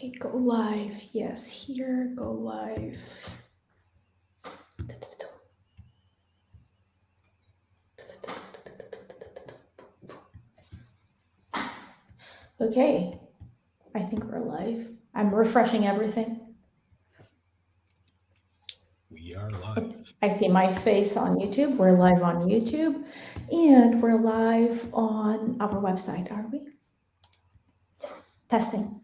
Okay, go live. Yes, here, go live. Okay, I think we're live. I'm refreshing everything. We are live. I see my face on YouTube. We're live on YouTube. And we're live on our website, are we? Just testing.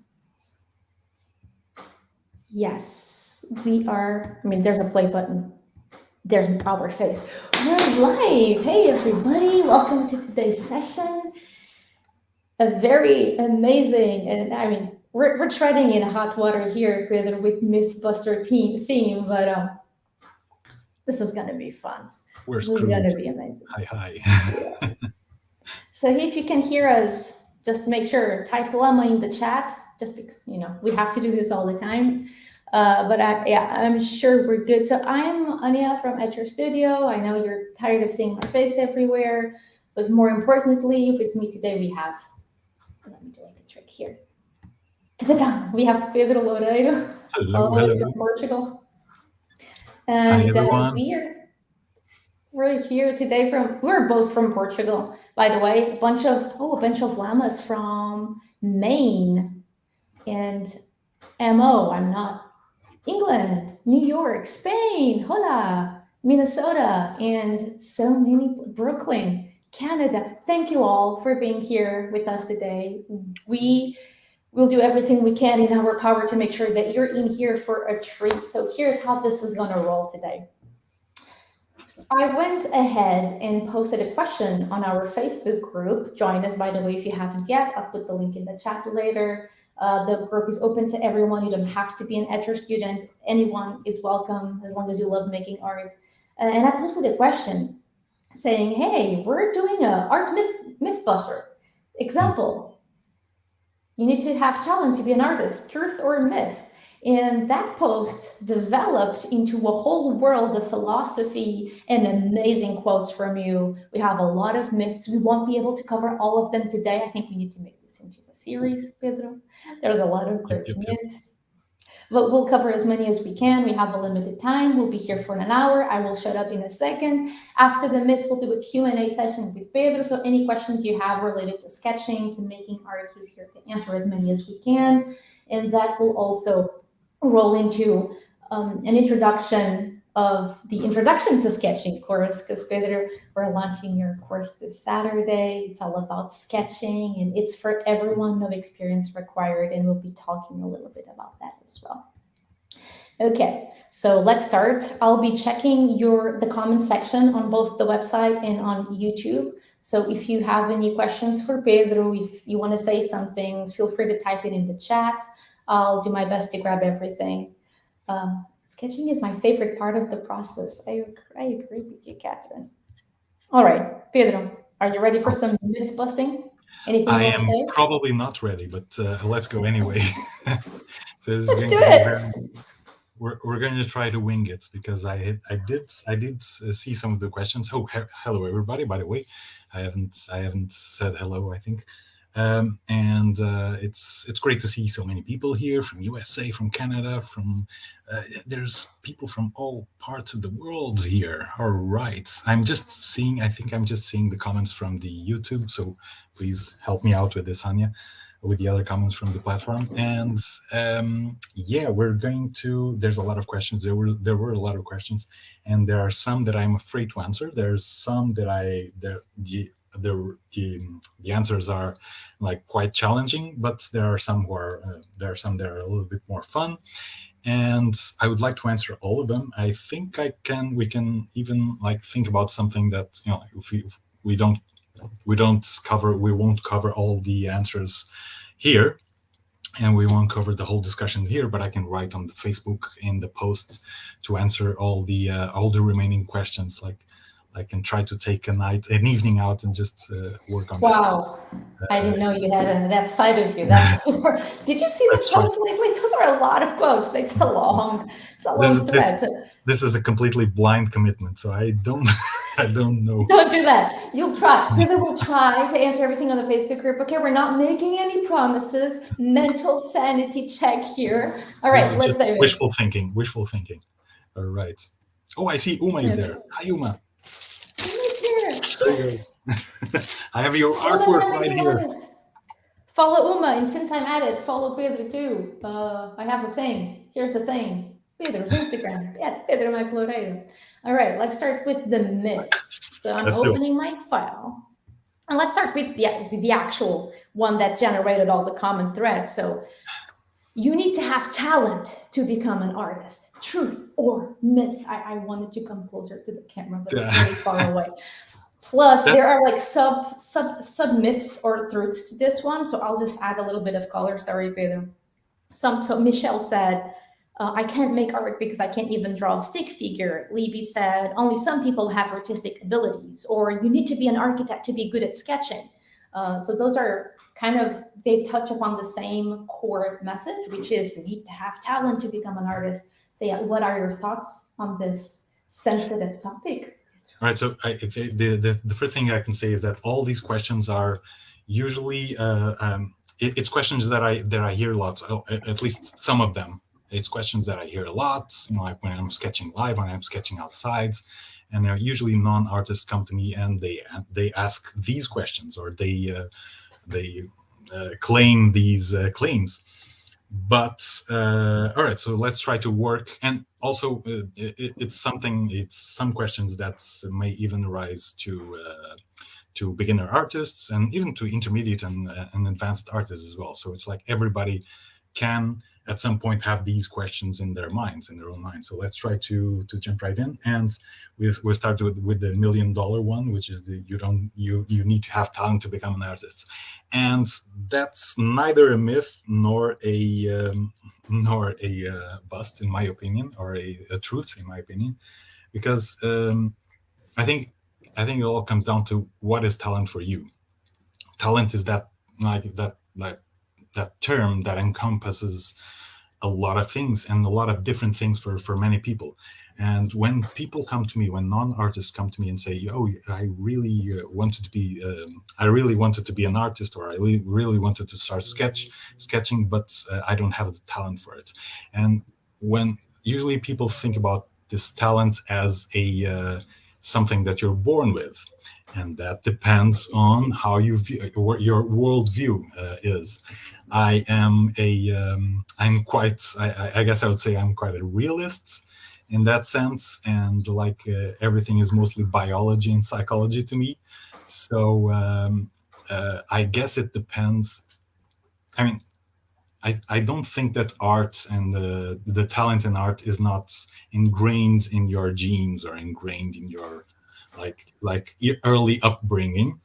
Yes, we are. I mean, there's a play button. There's our face. We're live. Hey, everybody. Welcome to today's session. A very amazing, and I mean, we're treading in hot water here with Mythbuster theme, but this is gonna be fun. We're This is screwed. gonna be amazing. Hi. Yeah. So if you can hear us, just make sure type llama in the chat. Just because we have to do this all the time. But I'm sure we're good. So I'm Ânia from Etchr Studio. I know you're tired of seeing my face everywhere, but more importantly, with me today we have. Let me do like a trick here. Ta-da-da! We have Pedro Loureiro, all the way from Portugal. Hi, And everyone. we're here today we're both from Portugal, by the way. A bunch of llamas from Maine and I'm not. England, New York, Spain, hola, Minnesota, and so many, Brooklyn, Canada. Thank you all for being here with us today. We will do everything we can in our power to make sure that you're in here for a treat. So here's how this is going to roll today. I went ahead and posted a question on our Facebook group. Join us, by the way, if you haven't yet. I'll put the link in the chat later. The group is open to everyone. You don't have to be an Etchr student. Anyone is welcome as long as you love making art. And I posted a question saying, hey, we're doing a art Mythbuster. Example, you need to have challenge to be an artist, truth or myth. And that post developed into a whole world of philosophy and amazing quotes from you. We have a lot of myths. We won't be able to cover all of them today. I think we need to make this into a series, Pedro. There's a lot of great myths. But we'll cover as many as we can. We have a limited time. We'll be here for an hour. I will shut up in a second. After the myths, we'll do a Q&A session with Pedro. So any questions you have related to sketching, to making art, he's here to answer as many as we can. And that will also roll into an introduction of the Introduction to Sketching course, because Pedro, we're launching your course this Saturday. It's all about sketching, and it's for everyone, no experience required, and we'll be talking a little bit about that as well. Okay, so let's start. I'll be checking the comment section on both the website and on YouTube. So if you have any questions for Pedro, if you want to say something, feel free to type it in the chat. I'll do my best to grab everything. Sketching is my favorite part of the process. I agree with you, Catherine. All right, Pedro, are you ready for some myth busting? Anything I you want to am say? probably not ready, but let's go anyway. So this Let's is do going to be it. we're going to try to wing it, because I did see some of the questions. Oh, hello everybody! By the way, I haven't said hello, I think. And it's great to see so many people here from USA, from Canada, there's people from all parts of the world here. All right, I think I'm just seeing the comments from the YouTube, so please help me out with this, Ânia, with the other comments from the platform. And we're going to, there's a lot of questions. There were a lot of questions, and there are some that I'm afraid to answer. There's some that the answers are like quite challenging, but there are some that are a little bit more fun, and I would like to answer all of them. I think we can even like think about something that, if we won't cover all the answers here, and we won't cover the whole discussion here, but I can write on the Facebook in the posts to answer all the remaining questions, like I can try to take an evening out and just work on that. Wow. I didn't know you had that side of you. Did you see this That's right. post lately? Those are a lot of quotes. It's a long thread. This is a completely blind commitment, so I don't I don't know. Don't do that. You'll try. Pedro will try to answer everything on the Facebook group. Okay, we're not making any promises. Mental sanity check here. All right, This is let's just say wishful thinking. Wishful thinking. All right. Oh, I see Uma is there. Hi, Uma. Uma's here. There you go. I have your artwork right here. Follow Uma, and since I'm at it, follow Pedro too. I have a thing. Here's the thing. Pedro's Instagram. Yeah, Pedro Loureiro. All right, let's start with the myths. So I'm opening my file. And let's start with the actual one that generated all the common threads. So you need to have talent to become an artist. Truth or myth? I wanted to come closer to the camera, but it's really far away. Plus, there are like sub myths or truths to this one. So I'll just add a little bit of color. Sorry, Pedro. So Michelle said, I can't make art because I can't even draw a stick figure. Libby said, only some people have artistic abilities, or you need to be an architect to be good at sketching. So those are kind of, they touch upon the same core message, which is you need to have talent to become an artist. So yeah, what are your thoughts on this sensitive topic? All right, so the first thing I can say is that all these questions are usually, it's questions that I hear lots, at least some of them. It's questions that I hear a lot, like when I'm sketching live, when I'm sketching outside, and they're usually non-artists come to me and they ask these questions, or they claim these claims. But all right, so let's try to work. And also, it's some questions that may even arise to beginner artists and even to intermediate and advanced artists as well. So it's like everybody can at some point have these questions in their minds, in their own minds. So let's try to jump right in, and we'll start with the $1 million one, which is you need to have talent to become an artist, and that's neither a myth nor a bust in my opinion, or a truth in my opinion, because I think it all comes down to what is talent for you. Talent is that term that encompasses a lot of things and a lot of different things for many people. And when people come to me, when non-artists come to me and say, "Oh, I really wanted to be an artist, or I really wanted to start sketching, but I don't have the talent for it." And when usually people think about this talent as a something that you're born with, and that depends on how you view, what your worldview is. I guess I would say I'm quite a realist in that sense, and like everything is mostly biology and psychology to me. So I guess it depends. I mean, I don't think that art and the talent in art is not ingrained in your genes or ingrained in your like early upbringing,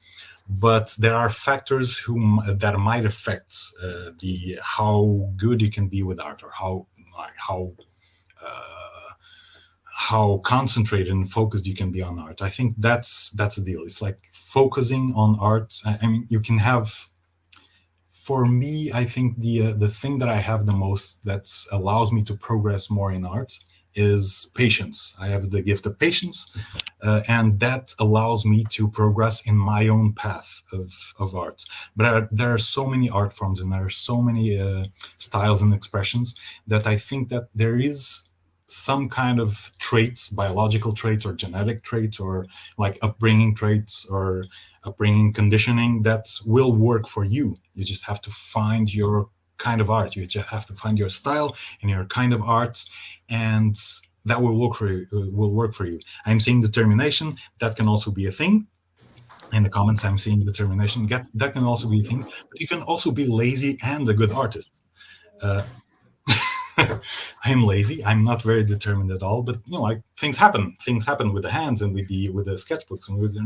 but there are factors that might affect how good you can be with art, or how concentrated and focused you can be on art. I think that's the deal. It's like focusing on art. I mean, you can have. For me, I think the thing that I have the most that allows me to progress more in art is patience. I have the gift of patience, and that allows me to progress in my own path of art. But there are so many art forms, and there are so many styles and expressions, that I think that there is some kind of traits, biological trait or genetic trait, or like upbringing traits or upbringing conditioning, that will work for you. You just have to find your kind of art. You just have to find your style and your kind of art, and that will work for you. I'm seeing determination. That can also be a thing. In the comments, I'm seeing determination. That can also be a thing. But you can also be lazy and a good artist. I'm lazy. I'm not very determined at all. But like things happen. Things happen with the hands and with the sketchbooks and with.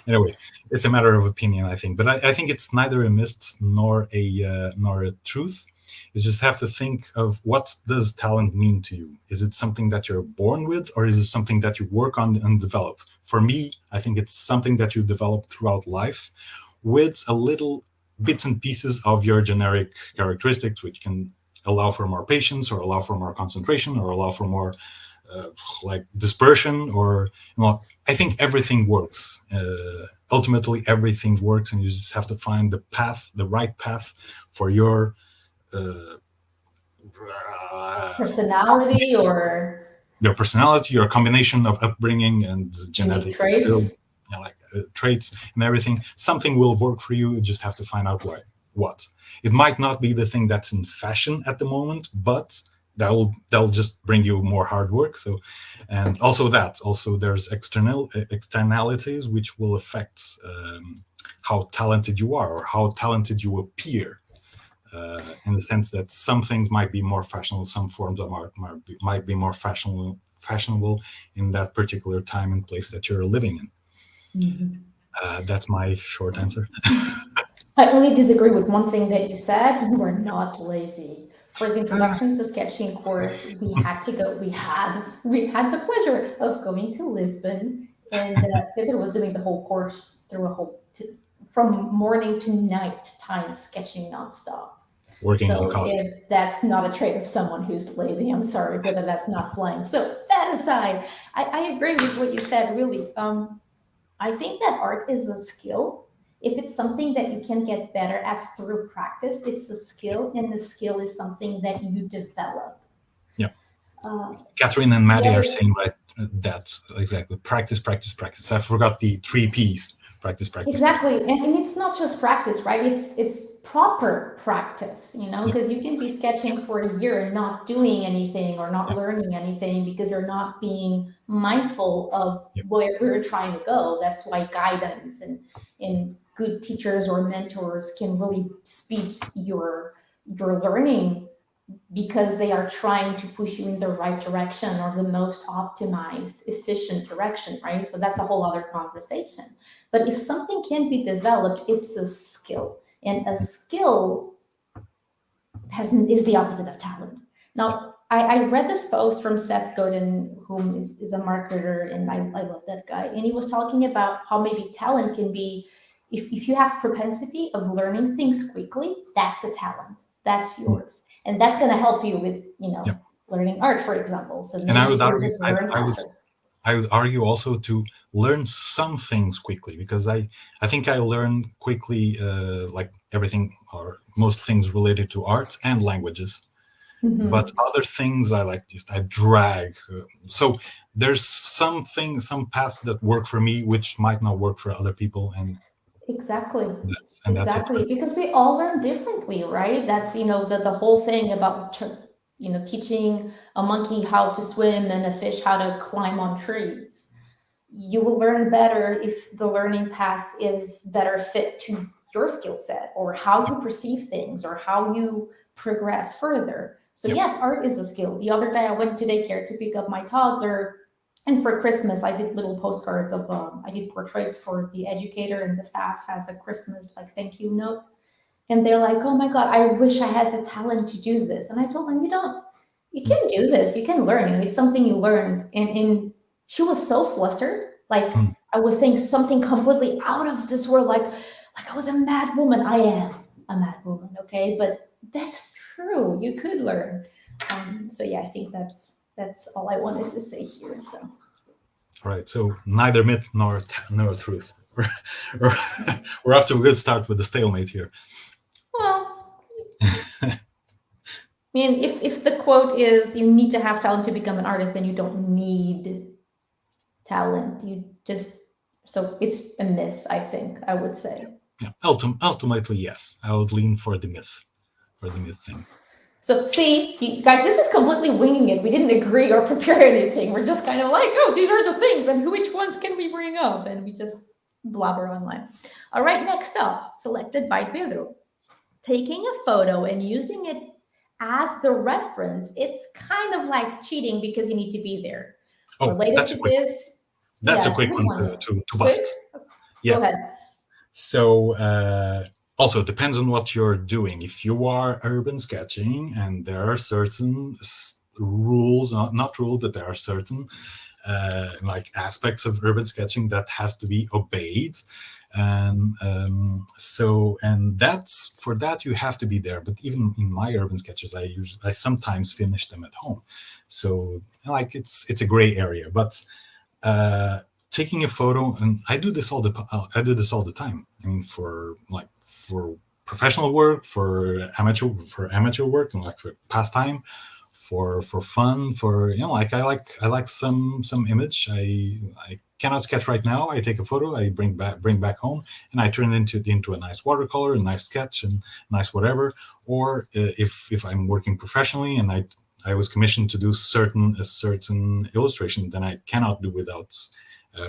Anyway, it's a matter of opinion, I think. But I think it's neither a myth nor a truth. You just have to think of, what does talent mean to you? Is it something that you're born with, or is it something that you work on and develop? For me, I think it's something that you develop throughout life with a little bits and pieces of your generic characteristics, which can allow for more patience, or allow for more concentration, or allow for more like dispersion, or I think everything works. Ultimately, everything works, and you just have to find the right path for your personality, or your personality, your combination of upbringing and genetic traits. Traits and everything. Something will work for you. You just have to find out what. It might not be the thing that's in fashion at the moment, but that'll just bring you more hard work. So, and also there's externalities which will affect how talented you are, or how talented you appear. In the sense that some things might be more fashionable, some forms of art might be more fashionable in that particular time and place that you're living in. That's my short answer. I only disagree with one thing that you said. You are not lazy. For the introduction to sketching course, we had the pleasure of going to Lisbon, and Pedro was doing the whole course from morning to night time, sketching nonstop. Working so on coffee. If that's not a trait of someone who's lazy, I'm sorry, but that's not flying. So that aside, I agree with what you said, really. I think that art is a skill. If it's something that you can get better at through practice, it's a skill, and the skill is something that you develop. Yeah. Catherine and Maddie are saying that exactly. Practice, practice, practice. I forgot the 3 Ps. Practice, practice. Exactly, and it's not just practice, right? It's proper practice, because you can be sketching for a year and not doing anything, or not learning anything, because you're not being mindful of where we're trying to go. That's why guidance and good teachers or mentors can really speed your learning, because they are trying to push you in the right direction, or the most optimized, efficient direction, right? So that's a whole other conversation. But if something can be developed, it's a skill. And a skill is the opposite of talent. Now, I read this post from Seth Godin, whom is a marketer, and I love that guy. And he was talking about how maybe talent can be, if you have propensity of learning things quickly, that's a talent. That's yours. And that's going to help you with, learning art, for example. So maybe you can just learn faster. I would argue also to learn some things quickly, because I think I learn quickly, like everything, or most things related to art and languages. But other things I drag. So there's some paths that work for me which might not work for other people, and exactly, that's it. Because we all learn differently, right? That's the whole thing about teaching a monkey how to swim and a fish how to climb on trees. You will learn better if the learning path is better fit to your skill set, or how you perceive things, or how you progress further. So yes, art is a skill. The other day I went to daycare to pick up my toddler, and for Christmas I did little postcards of I did portraits for the educator and the staff as a Christmas thank you note. And they're like, oh my God, I wish I had the talent to do this. And I told them, you can do this, you can learn, it's something you learn. And she was so flustered. I was saying something completely out of this world, like I was a mad woman. I am a mad woman, okay? But that's true, you could learn. So yeah, I think that's all I wanted to say here. So all right, so neither myth nor truth. We're off to a good start with the stalemate here. Well, I mean, if the quote is you need to have talent to become an artist, then you don't need talent. So it's a myth, I think, I would say. Yeah, ultimately, yes. I would lean for the myth thing. So see, you guys, this is completely winging it. We didn't agree or prepare anything. We're just kind of like, oh, these are the things, and which ones can we bring up? And we just blabber online. All right, next up, selected by Pedro. Taking a photo and using it as the reference, it's kind of like cheating because you need to be there. Oh, that's a quick one to bust. Yeah. Go ahead. So also, it depends on what you're doing. If you are urban sketching and there are certain rules, not rules, but there are certain like aspects of urban sketching that has to be obeyed. And that's for that you have to be there. But even in my urban sketches, I sometimes finish them at home. So like it's a gray area. But taking a photo, and I do this all the time. I mean, for professional work, for amateur work, and like for pastime, for fun, for like I like some image. I cannot sketch right now. I take a photo, I bring back home, and I turn it into a nice watercolor, a nice sketch, and nice whatever. Or if I'm working professionally and I was commissioned to do a certain illustration, then I cannot do without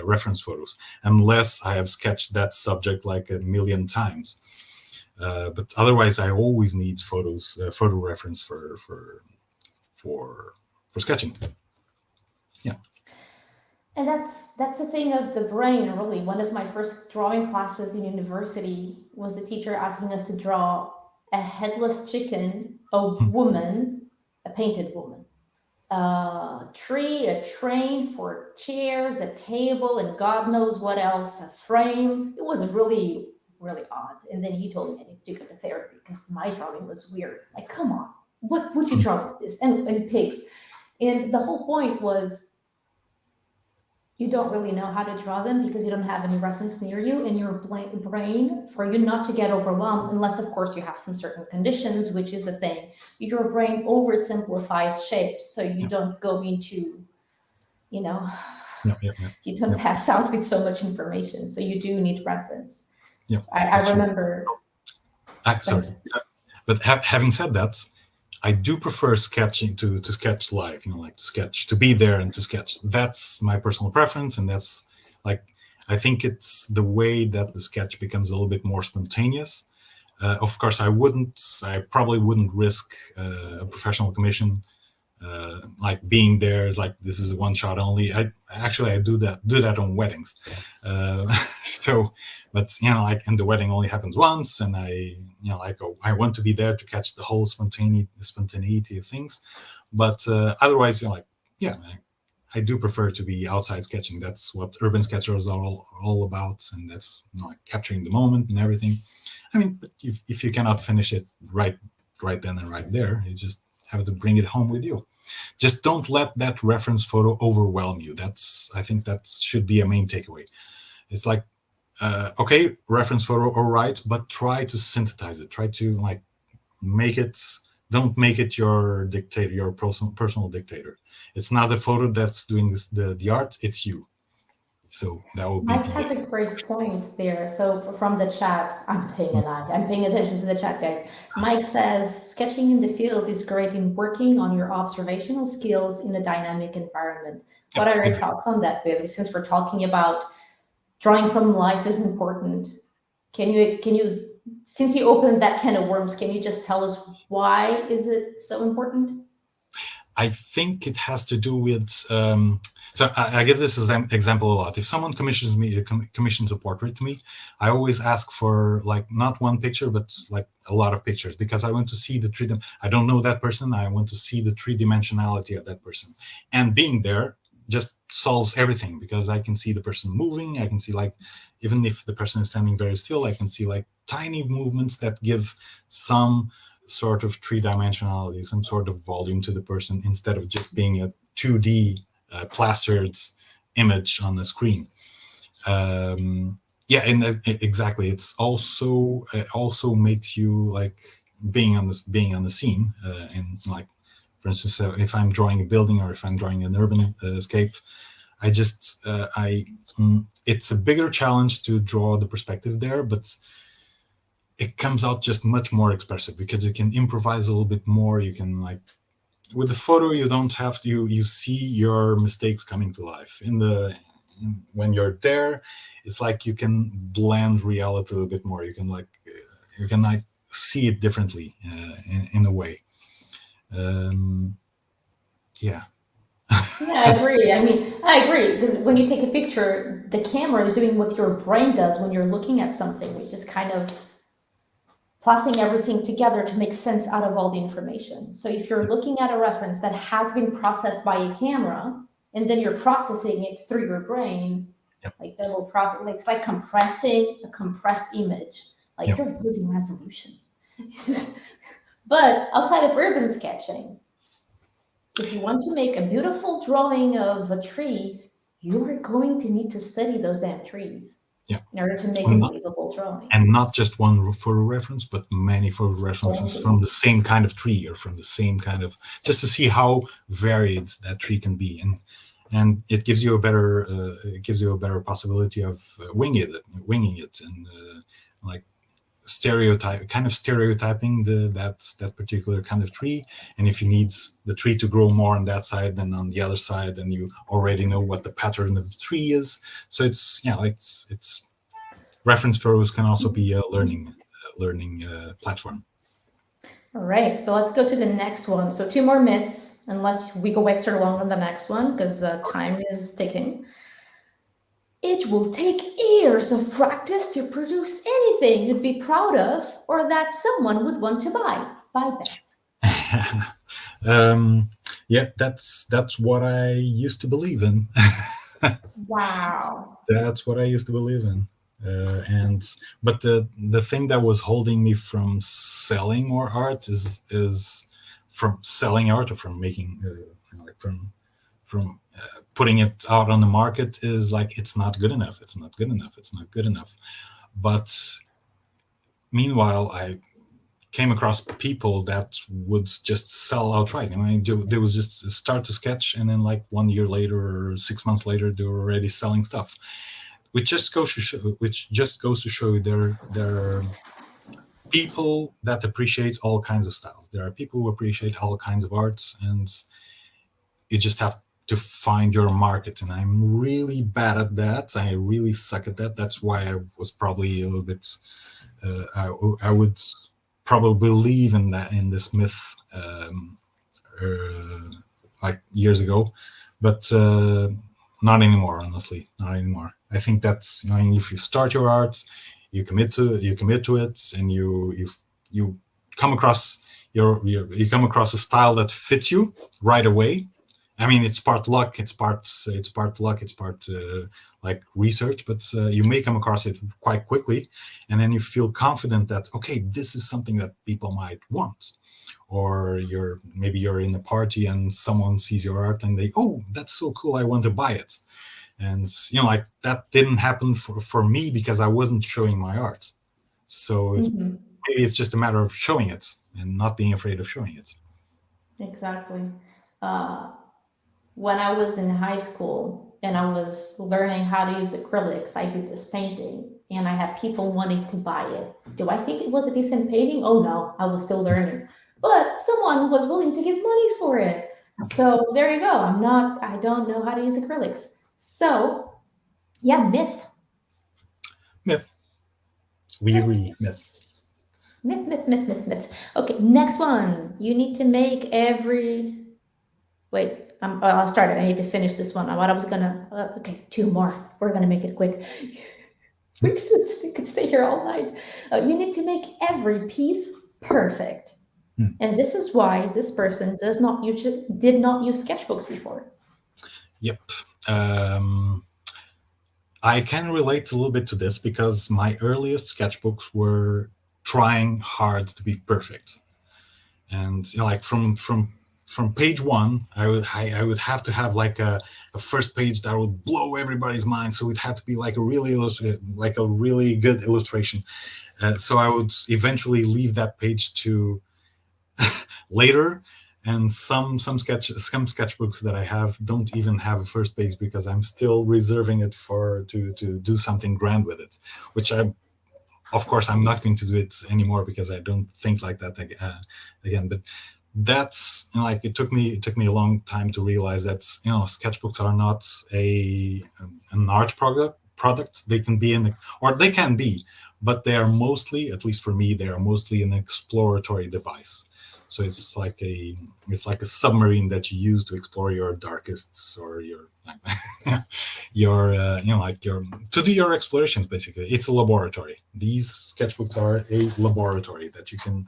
reference photos, unless I have sketched that subject like a million times. But otherwise, I always need photo reference for sketching. Yeah. And that's the thing of the brain, really. One of my first drawing classes in university was the teacher asking us to draw a headless chicken, a woman, a painted woman, a tree, a train, 4 chairs, a table, and God knows what else, a frame. It was really, really odd. And then he told me I need to go to therapy because my drawing was weird. Like, come on, what would you draw with this? And pigs. And the whole point was, you don't really know how to draw them because you don't have any reference near you in your brain, for you not to get overwhelmed, unless of course you have some certain conditions, which is a thing. Your brain oversimplifies shapes, so you don't go into, you don't pass out with so much information. So you do need reference. Yeah, I remember. Sorry, but having said that, I do prefer sketching to sketch live, like to be there and to sketch. That's my personal preference. And that's like, I think it's the way that the sketch becomes a little bit more spontaneous. Of course, I probably wouldn't risk a professional commission, like being there is like, this is a one shot only. I do that on weddings. So, but like, and the wedding only happens once, and I want to be there to catch the whole spontaneity of things. But otherwise, I do prefer to be outside sketching. That's what urban sketchers are all about, and that's like capturing the moment and everything. I mean, but if you cannot finish it right then and right there, you just have to bring it home with you. Just don't let that reference photo overwhelm you. I think that should be a main takeaway. It's like, okay, reference photo, all right, but try to synthesize it. Try to like don't make it your dictator, your personal dictator. It's not the photo that's doing the art, it's you. So that will be. Mike has a great point there. So from the chat, I'm paying attention to the chat, guys. Mike says, sketching in the field is great in working on your observational skills in a dynamic environment. What are your thoughts on that, Pedro? Since we're talking about drawing from life is important, can you, since you opened that can of worms, can you just tell us why is it so important? I think it has to do with, so I give this as an example a lot. If someone commissions a portrait to me, I always ask for like not one picture, but like a lot of pictures, because I want to see I don't know that person. I want to see the 3-dimensionality of that person. And being there just solves everything, because I can see the person moving. I can see, like, even if the person is standing very still, I can see like tiny movements that give some sort of 3-dimensionality, some sort of volume to the person, instead of just being a 2D plastered image on the screen. And exactly. It's also makes you like being on the scene, and like, for instance, if I'm drawing a building or if I'm drawing an urban scape, it's a bigger challenge to draw the perspective there, but it comes out just much more expressive, because you can improvise a little bit more. You can, like, with the photo, you don't have to, you see your mistakes coming to life. When you're there, it's like you can blend reality a little bit more. You can see it differently, in a way. Yeah, I agree. I agree, because when you take a picture, the camera is doing what your brain does when you're looking at something, which is kind of placing everything together to make sense out of all the information. So if you're looking at a reference that has been processed by a camera, and then you're processing it through your brain, Yep. like double process, like it's like compressing a compressed image. Like Yep. you're losing resolution. But outside of urban sketching, if you want to make a beautiful drawing of a tree, you are going to need to study those damn trees in order to make a believable drawing. And not just one photo reference, but many photo references from the same kind of tree or from the same kind of, just to see how varied that tree can be. And it gives you a better possibility of winging it, and like stereotyping that particular kind of tree. And if you need the tree to grow more on that side than on the other side, then you already know what the pattern of the tree is. So it's reference photos can also be a learning platform. All right, so let's go to the next one. So 2 more myths, unless we go extra long on the next one, because time is ticking. It will take years of practice to produce anything you'd be proud of or that someone would want to buy. By Beth. Yeah, that's what I used to believe in. Wow. That's what I used to believe in. But the thing that was holding me from selling more art is from selling art, or from making from putting it out on the market, is like, it's not good enough. But meanwhile, I came across people that would just sell outright. I mean, they was just start to sketch, and then like 1 year later or 6 months later, they were already selling stuff. Which just goes to show there are people that appreciate all kinds of styles. There are people who appreciate all kinds of arts, and you just have to find your market. And I'm really bad at that. I really suck at that. That's why I was probably a little bit. I would probably believe in this myth like years ago, but not anymore. Honestly, not anymore. I think that's, if you start your art, you commit to it, and you come across you come across a style that fits you right away. I mean, it's part luck, it's part like research, but you may come across it quite quickly, and then you feel confident that, okay, this is something that people might want. Or maybe you're in a party and someone sees your art and they, oh, that's so cool, I want to buy it. And like, that didn't happen for me because I wasn't showing my art. So maybe it's just a matter of showing it and not being afraid of showing it. Exactly. When I was in high school and I was learning how to use acrylics, I did this painting and I had people wanting to buy it. Do I think it was a decent painting? Oh no, I was still learning. But someone was willing to give money for it. So there you go. I don't know how to use acrylics. So yeah, myth. We agree, myth. Myth. Okay, next one. You need to make every, wait, I'll start it. I need to finish this one. I was gonna, okay, 2 more. We're gonna make it quick. We could stay here all night. You need to make every piece perfect. And this is why this person did not use sketchbooks before. Yep. I can relate a little bit to this because my earliest sketchbooks were trying hard to be perfect. And like from page 1, I would have to have like a first page that would blow everybody's mind. So it had to be like a really good illustration. So I would eventually leave that page to later. And some sketchbooks that I have don't even have a first page because I'm still reserving it to do something grand with it, which of course I'm not going to do it anymore because I don't think like that again. But that's like, it took me a long time to realize that sketchbooks are not an art product. They can be they can be, but they are mostly, at least for me, they are mostly an exploratory device. So it's like a submarine that you use to explore your darkests or your your like your to do your explorations. Basically, it's a laboratory. These sketchbooks are a laboratory that you can,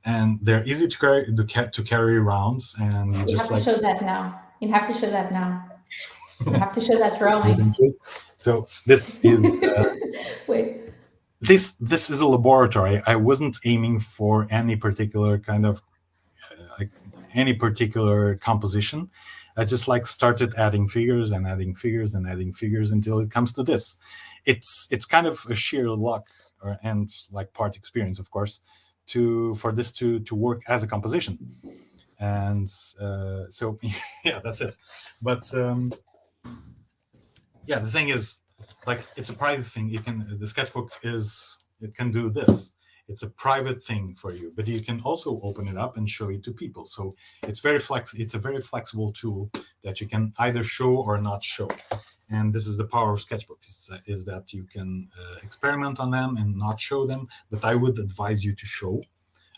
and they're easy to carry around, and you just have to like. show that now. You have to show that now. You have to show that drawing. So this is. Wait. This is a laboratory. I wasn't aiming for any particular kind of like any particular composition. I just like started adding figures and adding figures and adding figures until it comes to this. It's kind of a sheer luck and like part experience, of course, for this to work as a composition. And so yeah, that's it. But yeah, the thing is, like, it's a private thing. The sketchbook it can do this. It's a private thing for you, but you can also open it up and show it to people. So it's a very flexible tool that you can either show or not show. And this is the power of sketchbooks, is that you can experiment on them and not show them. But I would advise you to show.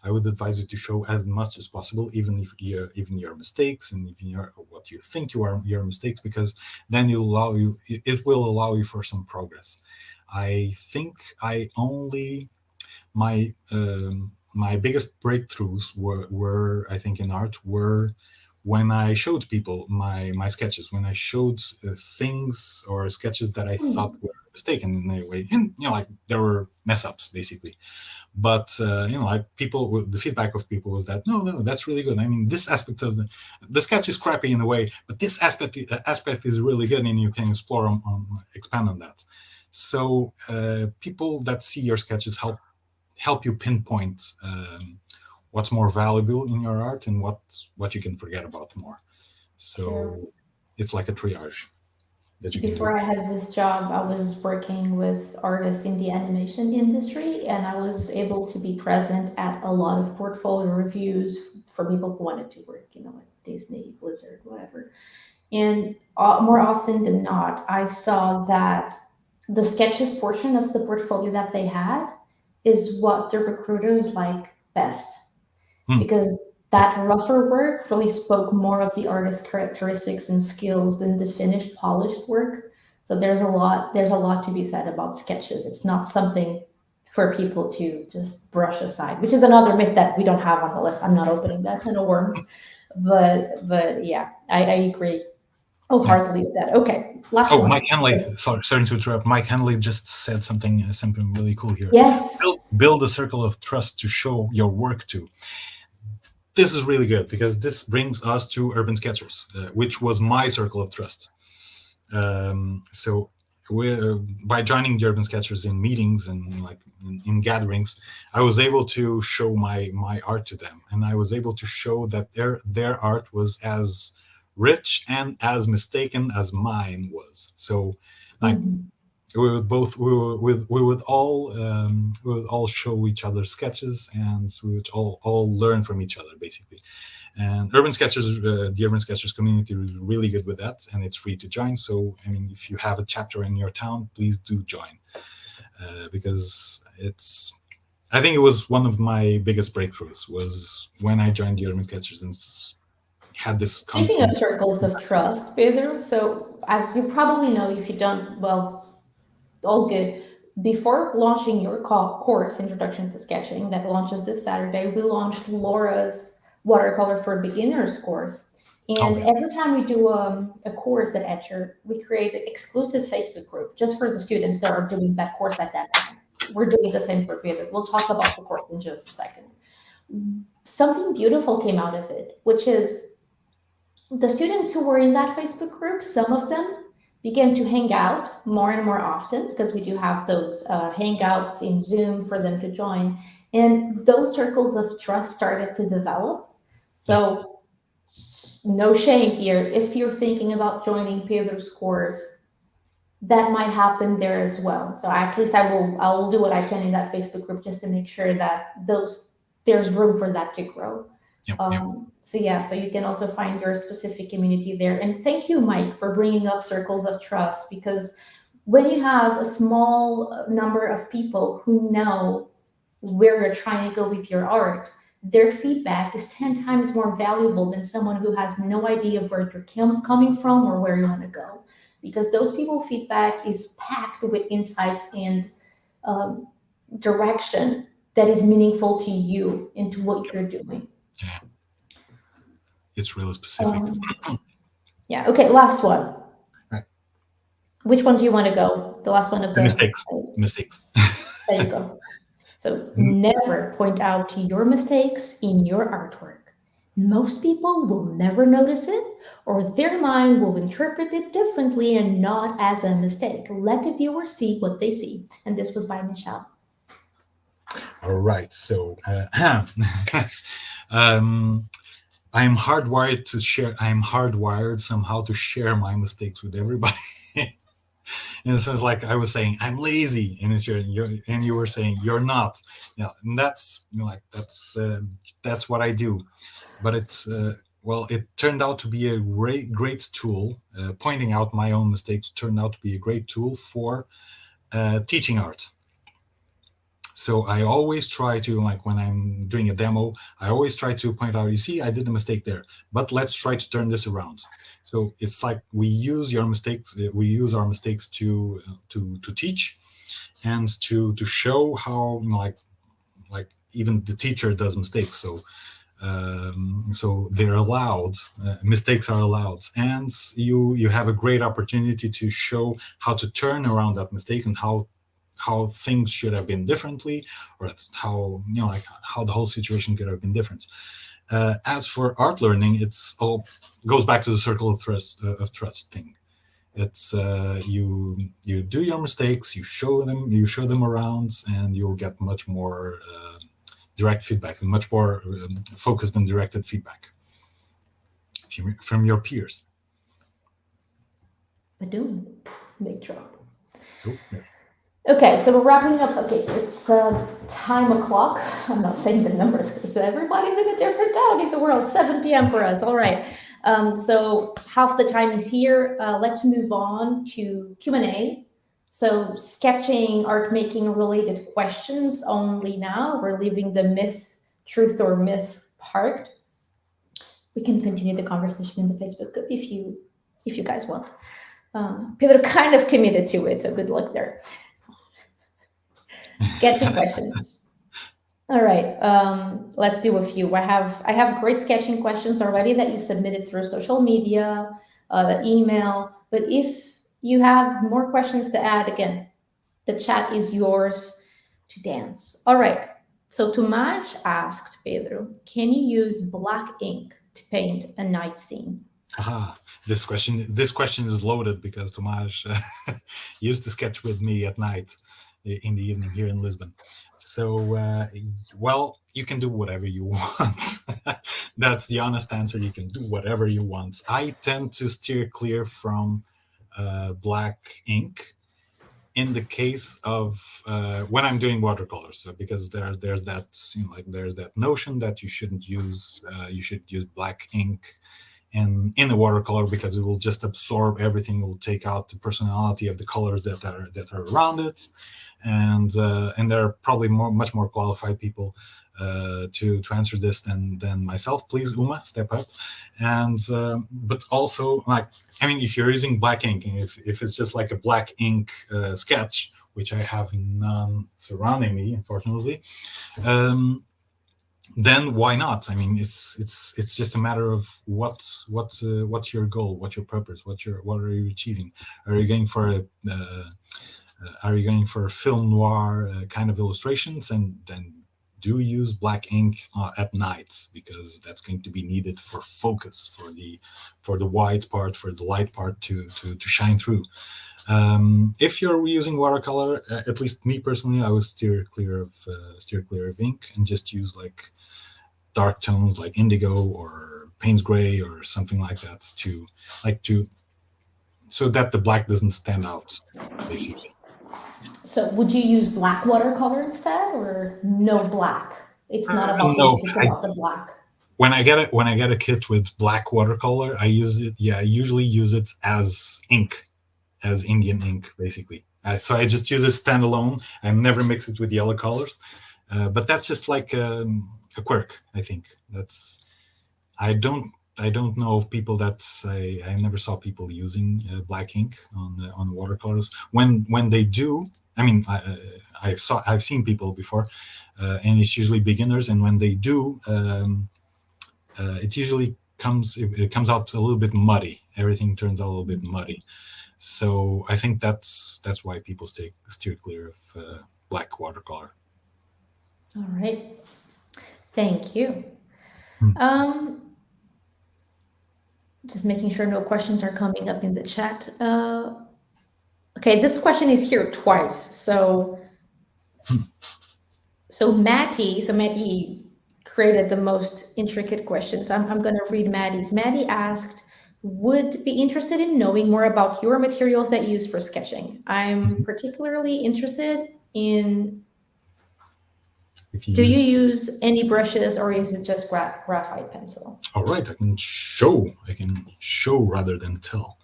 I would advise you to show as much as possible, even your mistakes and even what you think your mistakes, because then it will allow you for some progress. I think my biggest breakthroughs were I think in art were when I showed people my sketches, when I showed things or sketches that I thought were mistaken in a way, and like there were mess ups basically. But like the feedback of people was that no, that's really good. I mean, this aspect of the sketch is crappy in a way, but this aspect is really good, and you can expand on that. So people that see your sketches help you pinpoint what's more valuable in your art and what you can forget about more. So Sure. it's like a triage that you can do. Before I had this job, I was working with artists in the animation industry, and I was able to be present at a lot of portfolio reviews for people who wanted to work, at Disney, Blizzard, whatever. And more often than not, I saw that the sketches portion of the portfolio that they had is what the recruiters like best, Hmm. because that rougher work really spoke more of the artist's characteristics and skills than the finished, polished work. So there's a lot to be said about sketches. It's not something for people to just brush aside, which is another myth that we don't have on the list. I'm not opening that can of worms, but yeah, I agree wholeheartedly with that. Okay, last Oh, one. Mike Henley. Sorry to interrupt. Mike Henley just said something really cool here. Yes. Build a circle of trust to show your work to. This is really good because this brings us to Urban Sketchers, which was my circle of trust. So by joining the Urban Sketchers in meetings and like in gatherings, I was able to show my art to them, and I was able to show that their art was as rich and as mistaken as mine was. So like we would all show each other sketches, and we would all learn from each other basically. And the Urban Sketchers community is really good with that, and it's free to join. So I mean, if you have a chapter in your town, please do join, because I think it was one of my biggest breakthroughs was when I joined the Urban Sketchers and had this constant. Speaking of circles of trust, Pedro, so as you probably know, if you don't, well, all good. Before launching your course, Introduction to Sketching, that launches this Saturday, we launched Laura's Watercolor for Beginners course. And every time we do a course at Etchr, we create an exclusive Facebook group just for the students that are doing that course at that time. We're doing the same for Pedro. We'll talk about the course in just a second. Something beautiful came out of it, which is the students who were in that Facebook group, some of them began to hang out more and more often, because we do have those hangouts in Zoom for them to join. And those circles of trust started to develop. So no shame here. If you're thinking about joining Pedro's course, that might happen there as well. So at least I will do what I can in that Facebook group just to make sure that there's room for that to grow. So you can also find your specific community there. And thank you, Mike, for bringing up circles of trust, because when you have a small number of people who know where you're trying to go with your art, their feedback is 10 times more valuable than someone who has no idea where you're coming from or where you want to go. Because those people feedback is packed with insights and um, direction that is meaningful to you into what you're doing. Yeah, it's really specific. Yeah, okay, last one. Right. Which one do you want to go? The last one of The the. mistakes. Mistakes. There you go. So never point out your mistakes in your artwork. Most people will never notice it, or their mind will interpret it differently and not as a mistake. Let the viewer see what they see. And this was by Michelle. All right. So um, I'm hardwired to share. I'm hardwired somehow to share my mistakes with everybody. In a sense, like I was saying, I'm lazy, and and you were saying you're not. Yeah, and that's like that's what I do. But it's well, it turned out to be a great tool. Pointing out my own mistakes turned out to be a great tool for teaching art. So I always try to, like when I'm doing a demo, I always try to point out, you see, I did a mistake there, but let's try to turn this around. So it's like we use our mistakes to teach and to show how like even the teacher does mistakes. So they're allowed, mistakes are allowed, and you have a great opportunity to show how to turn around that mistake and how things should have been differently, or how like how the whole situation could have been different. As for art learning, it's all goes back to the circle of trust thing. It's you do your mistakes, you show them around, and you'll get much more direct feedback, and much more focused and directed feedback from your peers. Badoom. Big drop. So, yes. Okay, so we're wrapping up. Okay, so it's time o'clock. I'm not saying the numbers because everybody's in a different town in the world. 7 p.m. for us. All right. So half the time is here. Let's move on to Q&A. So sketching, art making related questions only now. We're leaving the myth, truth or myth part. We can continue the conversation in the Facebook group if you guys want. Pedro kind of committed to it, so good luck there. Sketching questions. All right, let's do a few. I have great sketching questions already that you submitted through social media, the email. But if you have more questions to add, again, the chat is yours to dance. All right. So Tomas asked Pedro, can you use black ink to paint a night scene? This question is loaded because Tomas used to sketch with me at night in the evening here in Lisbon. So, well, you can do whatever you want. That's the honest answer. You can do whatever you want. I tend to steer clear from black ink in the case of when I'm doing watercolors, because there's that notion that you should use black ink in a watercolor because it will just absorb everything. It will take out the personality of the colors that are around it, and there are probably much more qualified people to answer this than myself. Please, Uma, step up. And but also, like, I mean, if you're using black ink, and if it's just like a black ink sketch, which I have none surrounding me, unfortunately, then why not? I mean, it's just a matter of what's your goal, what's your purpose, what are you achieving? Are you going for a film noir kind of illustrations, and then do use black ink at night, because that's going to be needed for focus, for the white part, for the light part to shine through. If you're using watercolor, at least me personally, I would steer clear of ink and just use like dark tones like indigo or Payne's gray or something like that so that the black doesn't stand out, basically. So would you use black watercolor instead, or no black? It's not about no, the ink, it's about the black. When I get a kit with black watercolor, I use it. Yeah, I usually use it as ink. as Indian ink, basically. So I just use it standalone. I never mix it with yellow colors, but that's just like a quirk. I think I don't know of people I never saw people using black ink on watercolors. When they do, I mean, I've seen people before, and it's usually beginners. And when they do, it usually it comes out a little bit muddy. Everything turns out a little bit muddy. So I think that's why people steer clear of black watercolor. All right. Thank you. Just making sure no questions are coming up in the chat. Okay, this question is here twice. So Matty created the most intricate questions. I'm going to read Maddie's. Maddie asked, would be interested in knowing more about your materials that you use for sketching. I'm particularly interested in, do you use any brushes, or is it just graphite pencil? All right, I can show rather than tell.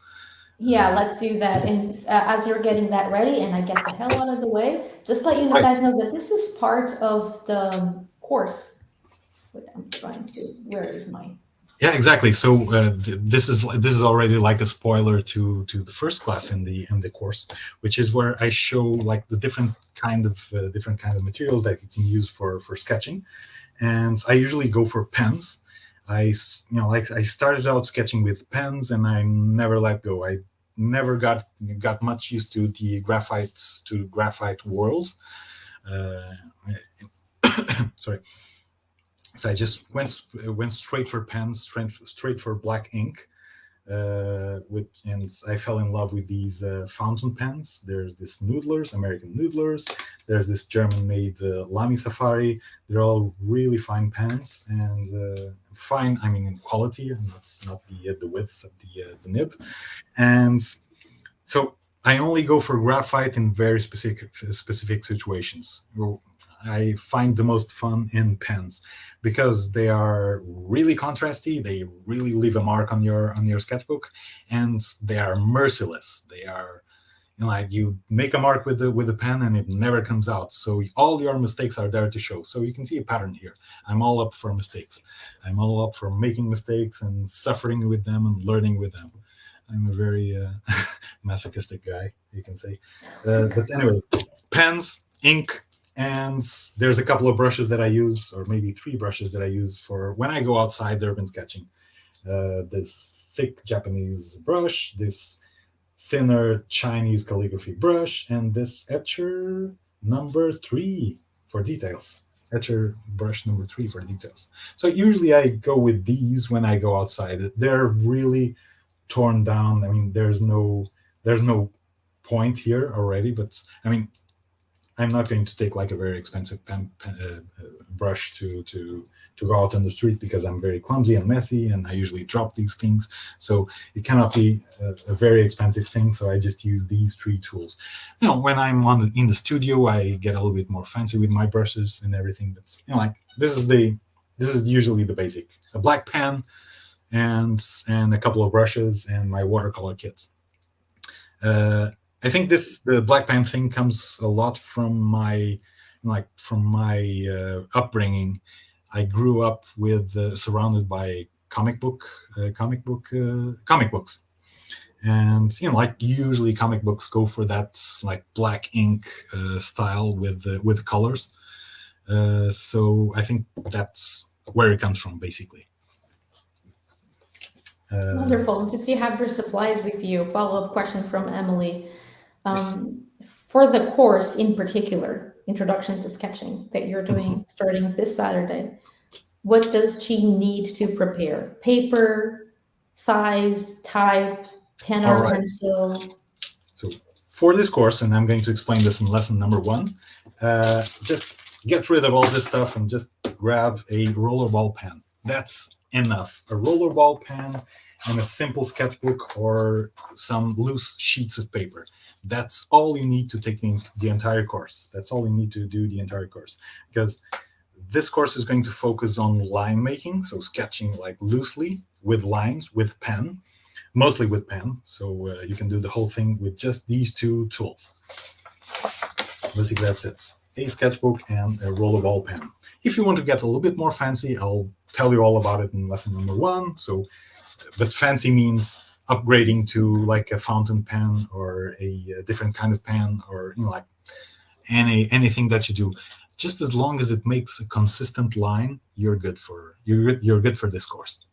Yeah, let's do that. And as you're getting that ready and I get the hell out of the way, just let you know, guys know that this is part of the course. Wait, I'm trying to, where is mine? Yeah, exactly. So this is already like a spoiler to the first class in the course, which is where I show like the different kind of materials that you can use for sketching. And I usually go for pens. I started out sketching with pens, and I never let go. I never got much used to the graphite whirls. Sorry. So I just went straight for pens, straight for black ink, and I fell in love with these fountain pens. There's this American Noodlers. There's this German-made Lamy Safari. They're all really fine pens, and fine, I mean, in quality, and that's not the width of the nib. And so I only go for graphite in very specific situations. I find the most fun in pens because they are really contrasty. They really leave a mark on your sketchbook, and they are merciless. They are, like, you make a mark with the pen and it never comes out. So all your mistakes are there to show. So you can see a pattern here. I'm all up for mistakes. I'm all up for making mistakes and suffering with them and learning with them. I'm a very masochistic guy, you can say. But anyway, pens, ink, and there's a couple of brushes that I use, or maybe 3 brushes that I use for when I go outside urban sketching. This thick Japanese brush, this thinner Chinese calligraphy brush, and this Etchr number 3 for details. Etchr brush number 3 for details. So usually I go with these when I go outside. They're really torn down. I mean, there's no point here already, but I mean, I'm not going to take like a very expensive brush to go out on the street because I'm very clumsy and messy, and I usually drop these things. So it cannot be a very expensive thing. So I just use these 3 tools. When I'm in the studio, I get a little bit more fancy with my brushes and everything. But like this is usually the basic: a black pen and a couple of brushes and my watercolor kits. I think the black pen thing comes a lot from my upbringing. I grew up surrounded by comic books, and like usually comic books go for that like black ink style with colors. So I think that's where it comes from, basically. Wonderful. And since you have your supplies with you, follow-up question from Emily. Yes. For the course in particular, Introduction to Sketching, that you're doing starting this Saturday, what does she need to prepare? Paper, size, type, pen or pencil? So for this course, and I'm going to explain this in lesson number 1, just get rid of all this stuff and just grab a rollerball pen. That's enough. A rollerball pen and a simple sketchbook or some loose sheets of paper. That's all you need to take the entire course. That's all you need to do the entire course, because this course is going to focus on line making, so sketching like loosely with lines with pen. mostly with pen. So you can do the whole thing with just these two tools. Basically, that's it. A sketchbook and a rollable pen. If you want to get a little bit more fancy, I'll tell you all about it in lesson number 1. So, but fancy means upgrading to like a fountain pen or a different kind of pen, or like anything that you do. Just as long as it makes a consistent line, you're good for this course.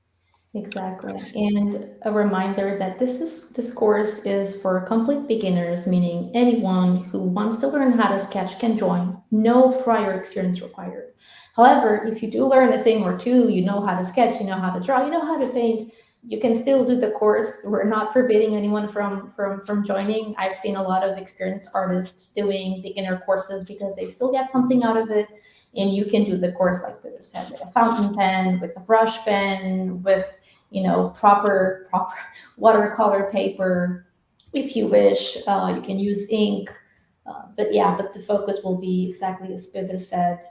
Exactly. And a reminder that this course is for complete beginners, meaning anyone who wants to learn how to sketch can join. No prior experience required. However, if you do learn a thing or two, you know how to sketch, you know how to draw, you know how to paint, you can still do the course. We're not forbidding anyone from joining. I've seen a lot of experienced artists doing beginner courses because they still get something out of it. And you can do the course, like Pedro said, with a fountain pen, with a brush pen, with proper watercolor paper, if you wish. You can use ink, but the focus will be exactly as Pedro said,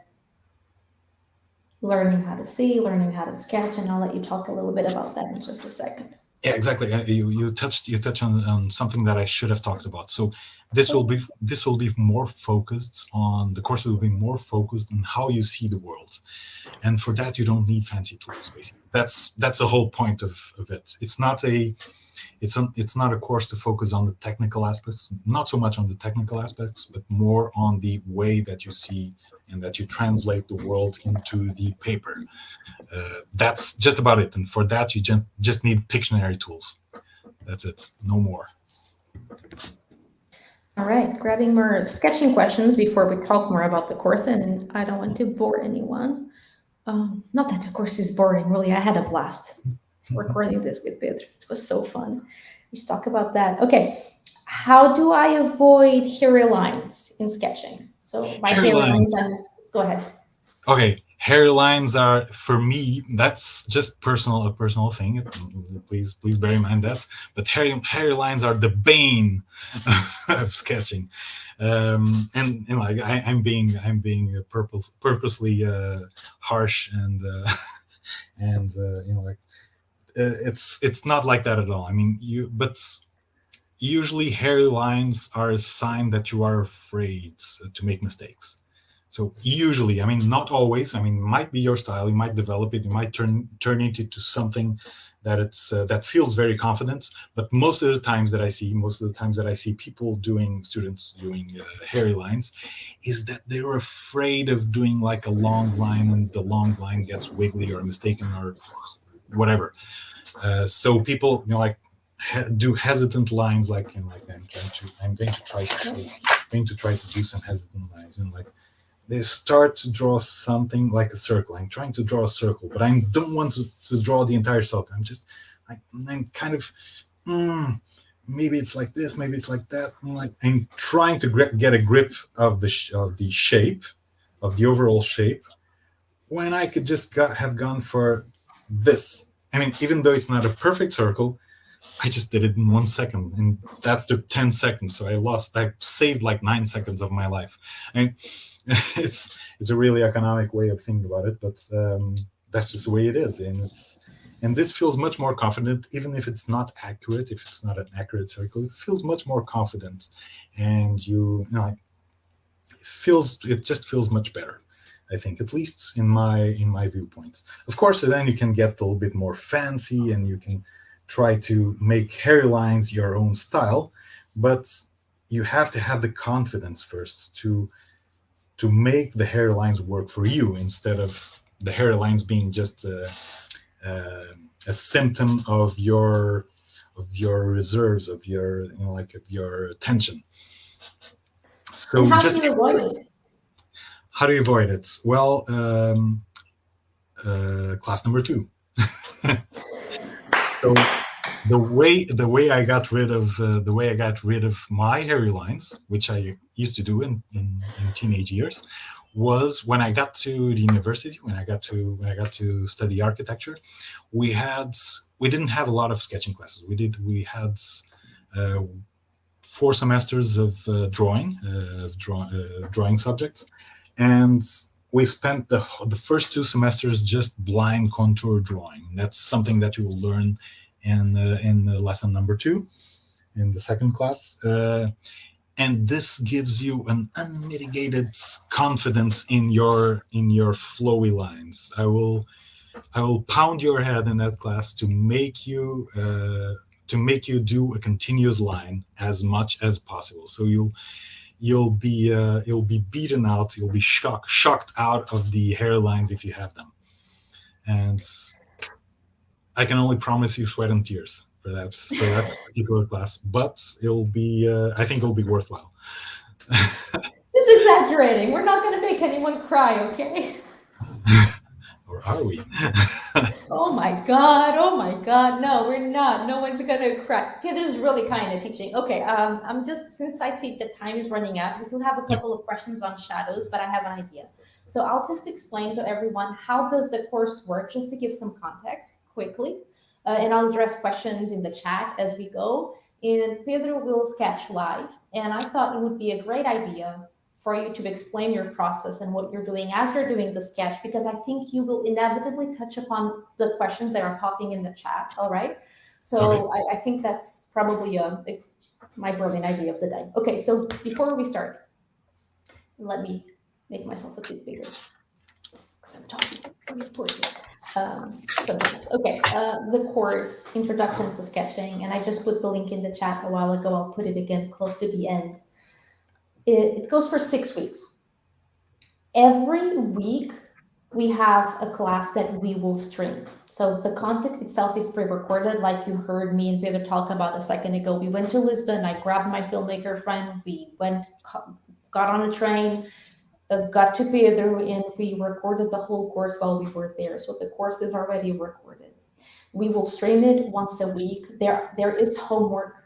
learning how to see, learning how to sketch, and I'll let you talk a little bit about that in just a second. Yeah, exactly. You touched on something that I should have talked about. So this will be more focused on the course. Will be more focused on how you see the world, and for that you don't need fancy tools. Basically, that's the whole point of it. It's not a course to focus on the technical aspects, not so much on the technical aspects, but more on the way that you see and that you translate the world into the paper. That's just about it. And for that, you just need Pictionary tools. That's it. No more. All right, grabbing more sketching questions before we talk more about the course, and I don't want to bore anyone. Not that the course is boring, really. I had a blast recording this with Pedro. It was so fun. We should talk about that. Okay, how do I avoid hairy lines in sketching? So by hairy lines, go ahead. Okay, hairy lines are, for me, that's just a personal thing. Please bear in mind that. But hairy lines are the bane of sketching, and like I'm being purposely harsh and like it's not like that at all. I mean, but usually hairy lines are a sign that you are afraid to make mistakes. So usually, I mean, not always. I mean, it might be your style. You might develop it. You might turn it into something that that feels very confident. But most of the times that I see students doing hairy lines, is that they're afraid of doing like a long line, and the long line gets wiggly or mistaken or whatever. So people, do hesitant lines, like I'm going to try to do some hesitant lines, and like they start to draw something like a circle. I'm trying to draw a circle, but I don't want to draw the entire circle. I'm kind of maybe it's like this, maybe it's like that. I'm trying to get a grip of the shape, of the overall shape, when I could just have gone for this. I mean, even though it's not a perfect circle, I just did it in 1 second, and that took 10 seconds. So I saved like 9 seconds of my life. I mean, it's a really economic way of thinking about it, but that's just the way it is. And this feels much more confident, even if it's not accurate. If it's not an accurate circle, it feels much more confident, and it just feels much better, I think, at least in my viewpoints. Of course, then you can get a little bit more fancy, and you can try to make hairy lines your own style, but you have to have the confidence first to make the hairy lines work for you, instead of the hairy lines being just a symptom of your reserves, of your your attention. So and how do you avoid it? How do you avoid it? Well, class number 2. So the way I got rid of my hairy lines, which I used to do in teenage years, was when I got to the university, when I got to study architecture. We didn't have a lot of sketching classes. We had 4 semesters of drawing subjects, and we spent the first 2 semesters just blind contour drawing. That's something that you will learn in lesson number 2 in the second class. And this gives you an unmitigated confidence in your flowy lines. I will pound your head in that class to make you do a continuous line as much as possible. So you'll be beaten out. You'll be shocked out of the hairlines if you have them. And I can only promise you sweat and tears for that particular class, but it'll be I think it'll be worthwhile. It's exaggerating. We're not going to make anyone cry, okay? Or are we? Oh my god! Oh my god! No, we're not. No one's gonna cry. Pedro's really kind of teaching. Okay, I'm just, since I see the time is running out, we still have a Yep. couple of questions on shadows, but I have an idea. So I'll just explain to everyone how does the course work, just to give some context quickly, and I'll address questions in the chat as we go. And Pedro will sketch live, and I thought it would be a great idea for you to explain your process and what you're doing as you're doing the sketch, because I think you will inevitably touch upon the questions that are popping in the chat. All right. So I think that's probably my brilliant idea of the day. Okay. So before we start, let me make myself a bit bigger because I'm talking very important. Sometimes. Okay. The course, Introduction to Sketching, and I just put the link in the chat a while ago. I'll put it again close to the end. It goes for 6 weeks. Every week we have a class that we will stream. So the content itself is pre-recorded, like you heard me and Pedro talk about a second ago. We went to Lisbon, I grabbed my filmmaker friend, we got on a train, got to Pedro, and we recorded the whole course while we were there. So the course is already recorded. We will stream it once a week. There is homework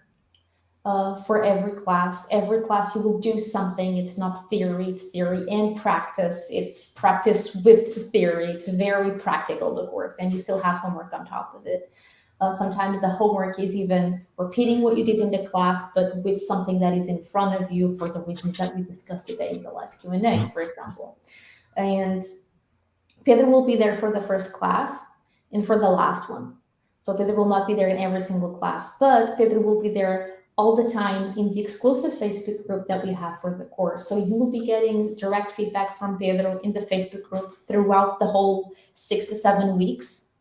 for every class. Every class you will do something. It's not theory, it's theory and practice. It's practice with theory. It's very practical, the course, and you still have homework on top of it. Sometimes the homework is even repeating what you did in the class, but with something that is in front of you for the reasons that we discussed today in the live Q&A, for example. And Pedro will be there for the first class and for the last one. So Pedro will not be there in every single class, but Pedro will be there all the time in the exclusive Facebook group that we have for the course. So you will be getting direct feedback from Pedro in the Facebook group throughout the whole 6 to 7 weeks.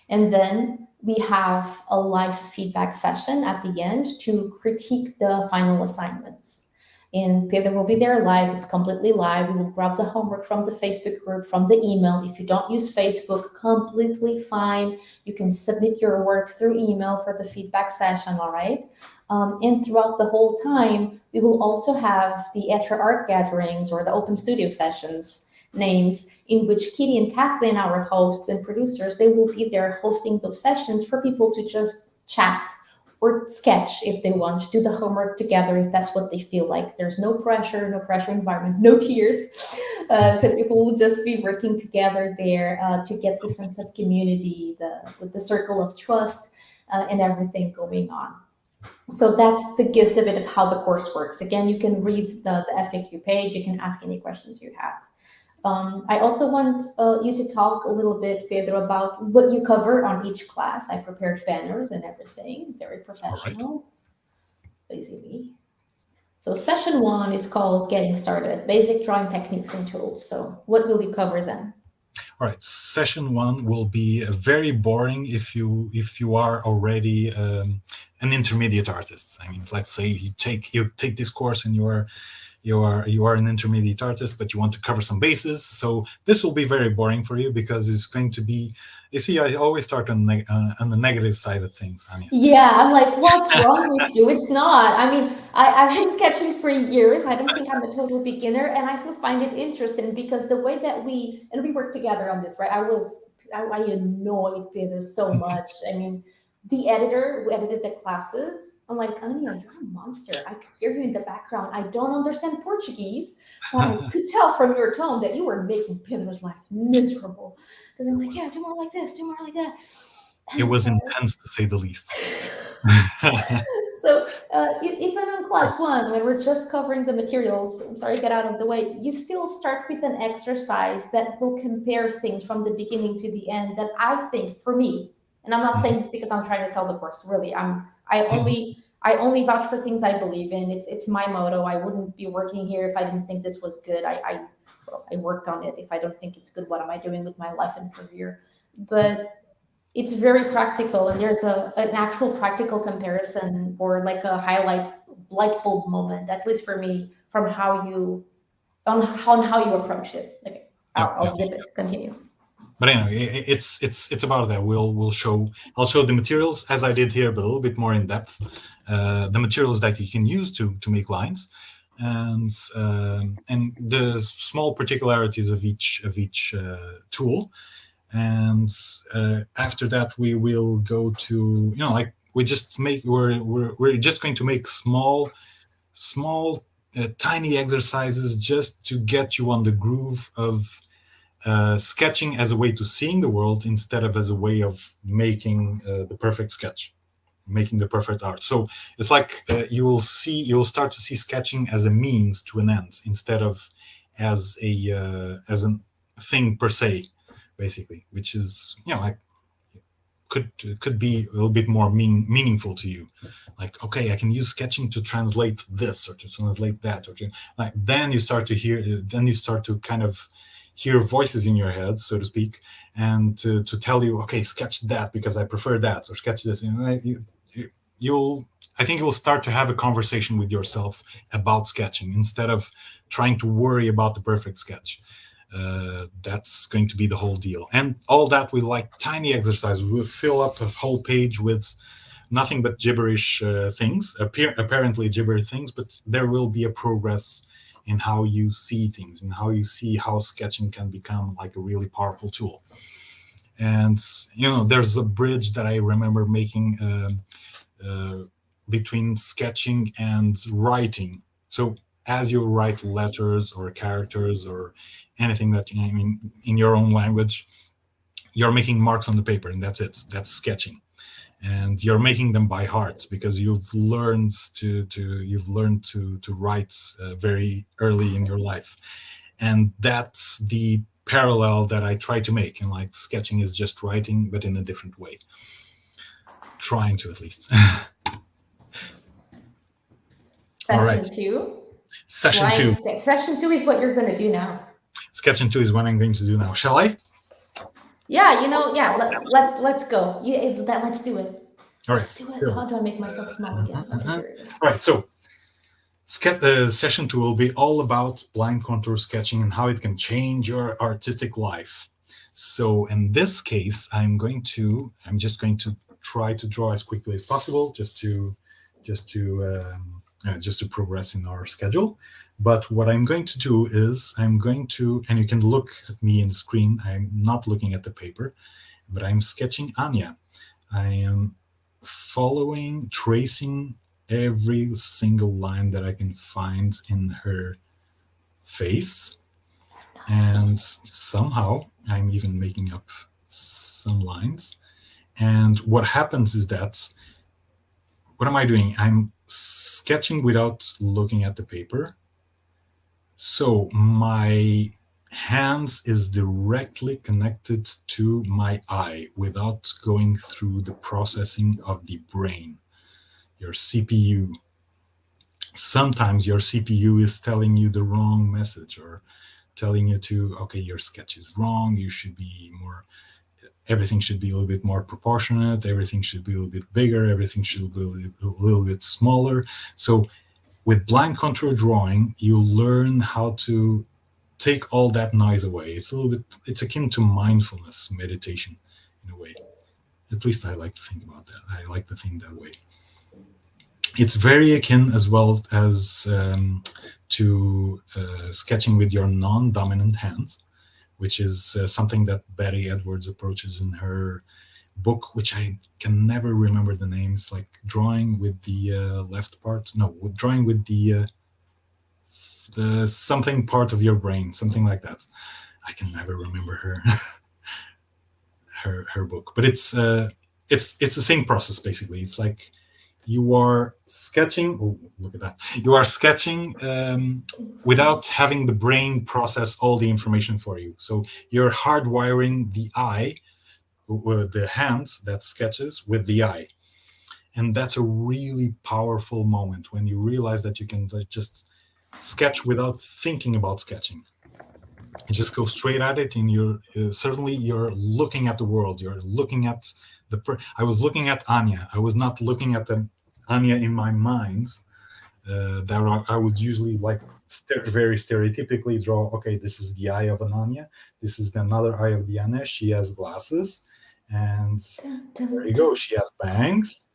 And then we have a live feedback session at the end to critique the final assignments. And Pedro will be there live. It's completely live. We will grab the homework from the Facebook group, from the email. If you don't use Facebook, completely fine. You can submit your work through email for the feedback session, all right? And throughout the whole time, we will also have the Etchr art gatherings or the open studio sessions names, in which Kitty and Kathleen, our hosts and producers, they will be there hosting those sessions for people to just chat or sketch if they want, do the homework together if that's what they feel like. There's no pressure environment, no tears. So people will just be working together there to get the sense of community, the circle of trust, and everything going on. So that's the gist of it, of how the course works. Again, you can read the FAQ page. You can ask any questions you have. I also want you to talk a little bit, Pedro, about what you cover on each class. I prepared banners and everything, very professional, basically. So session 1 is called Getting Started, Basic Drawing Techniques and Tools. So what will you cover then? All right, session 1 will be very boring if you are already an intermediate artist. I mean, let's say you take this course and you are an intermediate artist, but you want to cover some bases. So this will be very boring for you because it's going to be, you see, I always start on the negative side of things, Ânia. Yeah, I'm like, what's wrong with you? It's not. I mean, I've been sketching for years. I don't think I'm a total beginner, and I still find it interesting because the way that we worked together on this, right? I annoyed Pedro so much. I mean, the editor who edited the classes, I'm like, Ânia, you're a monster. I could hear you in the background. I don't understand Portuguese, but I could tell from your tone that you were making Pedro's life miserable. Because I'm like, yeah, do more like this, do more like that. It was intense, to say the least. So even on class 1, when we're just covering the materials, I'm sorry, get out of the way, you still start with an exercise that will compare things from the beginning to the end that I think, for me, And I'm not saying this because I'm trying to sell the course. Really, I only vouch for things I believe in. It's my motto. I wouldn't be working here if I didn't think this was good. I worked on it. If I don't think it's good, what am I doing with my life and career? But it's very practical, and there's an actual practical comparison or like a highlight light bulb moment, at least for me, from how you on how you approach it. Okay, I'll zip it. Continue. But anyway, it's about that. I'll show the materials as I did here, but a little bit more in depth. The materials that you can use to make lines, and the small particularities of each tool. And after that, we will go to like we're just going to make small tiny exercises just to get you on the groove of sketching as a way to seeing the world instead of as a way of making the perfect sketch, making the perfect art. So it's like you'll start to see sketching as a means to an end instead of as a thing per se, basically, which is like could be a little bit more meaningful to you. Like, okay, I can use sketching to translate this or to translate that, or to like then you start to kind of hear voices in your head, so to speak, and to tell you, okay, sketch that because I prefer that, or sketch this. I think you'll start to have a conversation with yourself about sketching instead of trying to worry about the perfect sketch. That's going to be the whole deal. And all that with like tiny exercises. We'll fill up a whole page with nothing but gibberish things, apparently gibberish things, but there will be a progress in how you see things and how you see how sketching can become like a really powerful tool. And there's a bridge that I remember making between sketching and writing. So as you write letters or characters or anything that in your own language, you're making marks on the paper, and that's it. That's sketching. And you're making them by heart because you've learned to write very early in your life. And that's the parallel that I try to make. And like sketching is just writing, but in a different way. Trying to, at least. All right. Session two. Session 2 is what you're going to do now. Sketching 2 is what I'm going to do now. Shall I? Yeah, let's go. Let's do it. All right. Let's do it. How do I make myself small again? All right. So session 2 will be all about blind contour sketching and how it can change your artistic life. So in this case, I'm just going to try to draw as quickly as possible, just to progress in our schedule. But what I'm going to do is and you can look at me in the screen, I'm not looking at the paper, but I'm sketching Ânia. I am tracing every single line that I can find in her face. And somehow I'm even making up some lines. And what happens is that, what am I doing? I'm sketching without looking at the paper. So my hands is directly connected to my eye without going through the processing of the brain, your CPU. Sometimes your CPU is telling you the wrong message or telling you okay, your sketch is wrong. Everything should be a little bit more proportionate. Everything should be a little bit bigger. Everything should be a little bit smaller. So with blind contour drawing, you learn how to take all that noise away. It's akin to mindfulness meditation in a way. At least I like to think about that. I like to think that way. It's very akin as well as to sketching with your non-dominant hands, which is something that Betty Edwards approaches in her book, which I can never remember the name. It's like drawing with the left part. No, drawing with the something part of your brain, something like that. I can never remember her book, but it's the same process basically. It's like you are sketching. Oh, look at that! You are sketching without having the brain process all the information for you. So you're hardwiring the eye the hands that sketches with the eye. And that's a really powerful moment when you realize that you can just sketch without thinking about sketching. You just go straight at it, and suddenly you're looking at the world. You're looking at I was looking at Ânia. I was not looking at the Ânia in my mind. That I would usually very stereotypically draw. Okay, this is the eye of an Ânia. This is another eye of the Ânia. She has glasses, and there you go. She has bangs.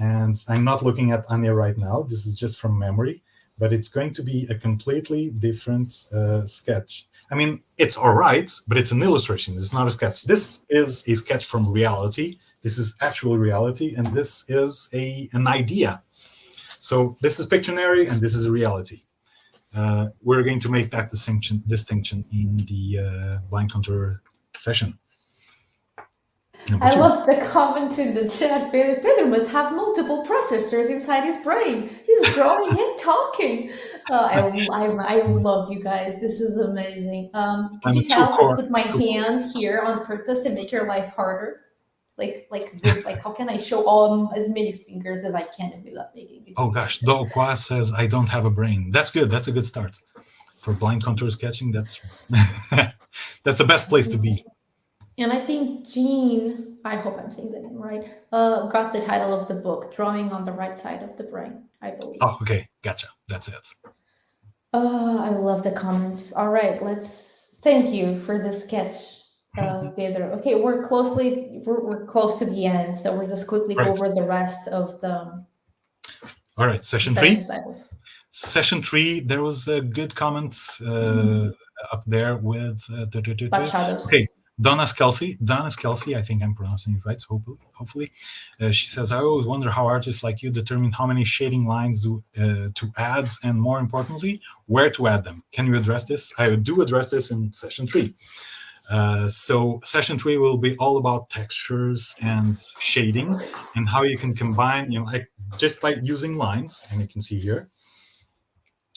And I'm not looking at Ânia right now. This is just from memory, but it's going to be a completely different sketch. I mean, it's all right, but it's an illustration. It's not a sketch. This is a sketch from reality. This is actual reality, and this is an idea. So this is Pictionary, and this is a reality. We're going to make that distinction in the blind contour session. I love the comments in the chat. Pedro must have multiple processors inside his brain. He's drawing and talking. I love you guys. This is amazing. Could you tell I put my hand here on purpose to make your life harder? Like this. Like, how can I show as many fingers as I can without making? Oh gosh, Doqua says I don't have a brain. That's good. That's a good start for blind contour sketching. That's that's the best place to be. And I think Jean, I hope I'm saying the name right, got the title of the book, Drawing on the Right Side of the Brain, I believe. Oh, okay. Gotcha. That's it. I love the comments. All right, thank you for the sketch, Pedro. Okay, we're close to the end, so we're just quickly go over the rest of the... All right, session 3. Session 3, there was a good comment up there with... Okay. Donna's Kelsey, I think I'm pronouncing it right, hopefully. She says, I always wonder how artists like you determine how many shading lines to add, and more importantly, where to add them. Can you address this? I do address this in session 3. So session 3 will be all about textures and shading, and how you can combine, just by using lines, and you can see here,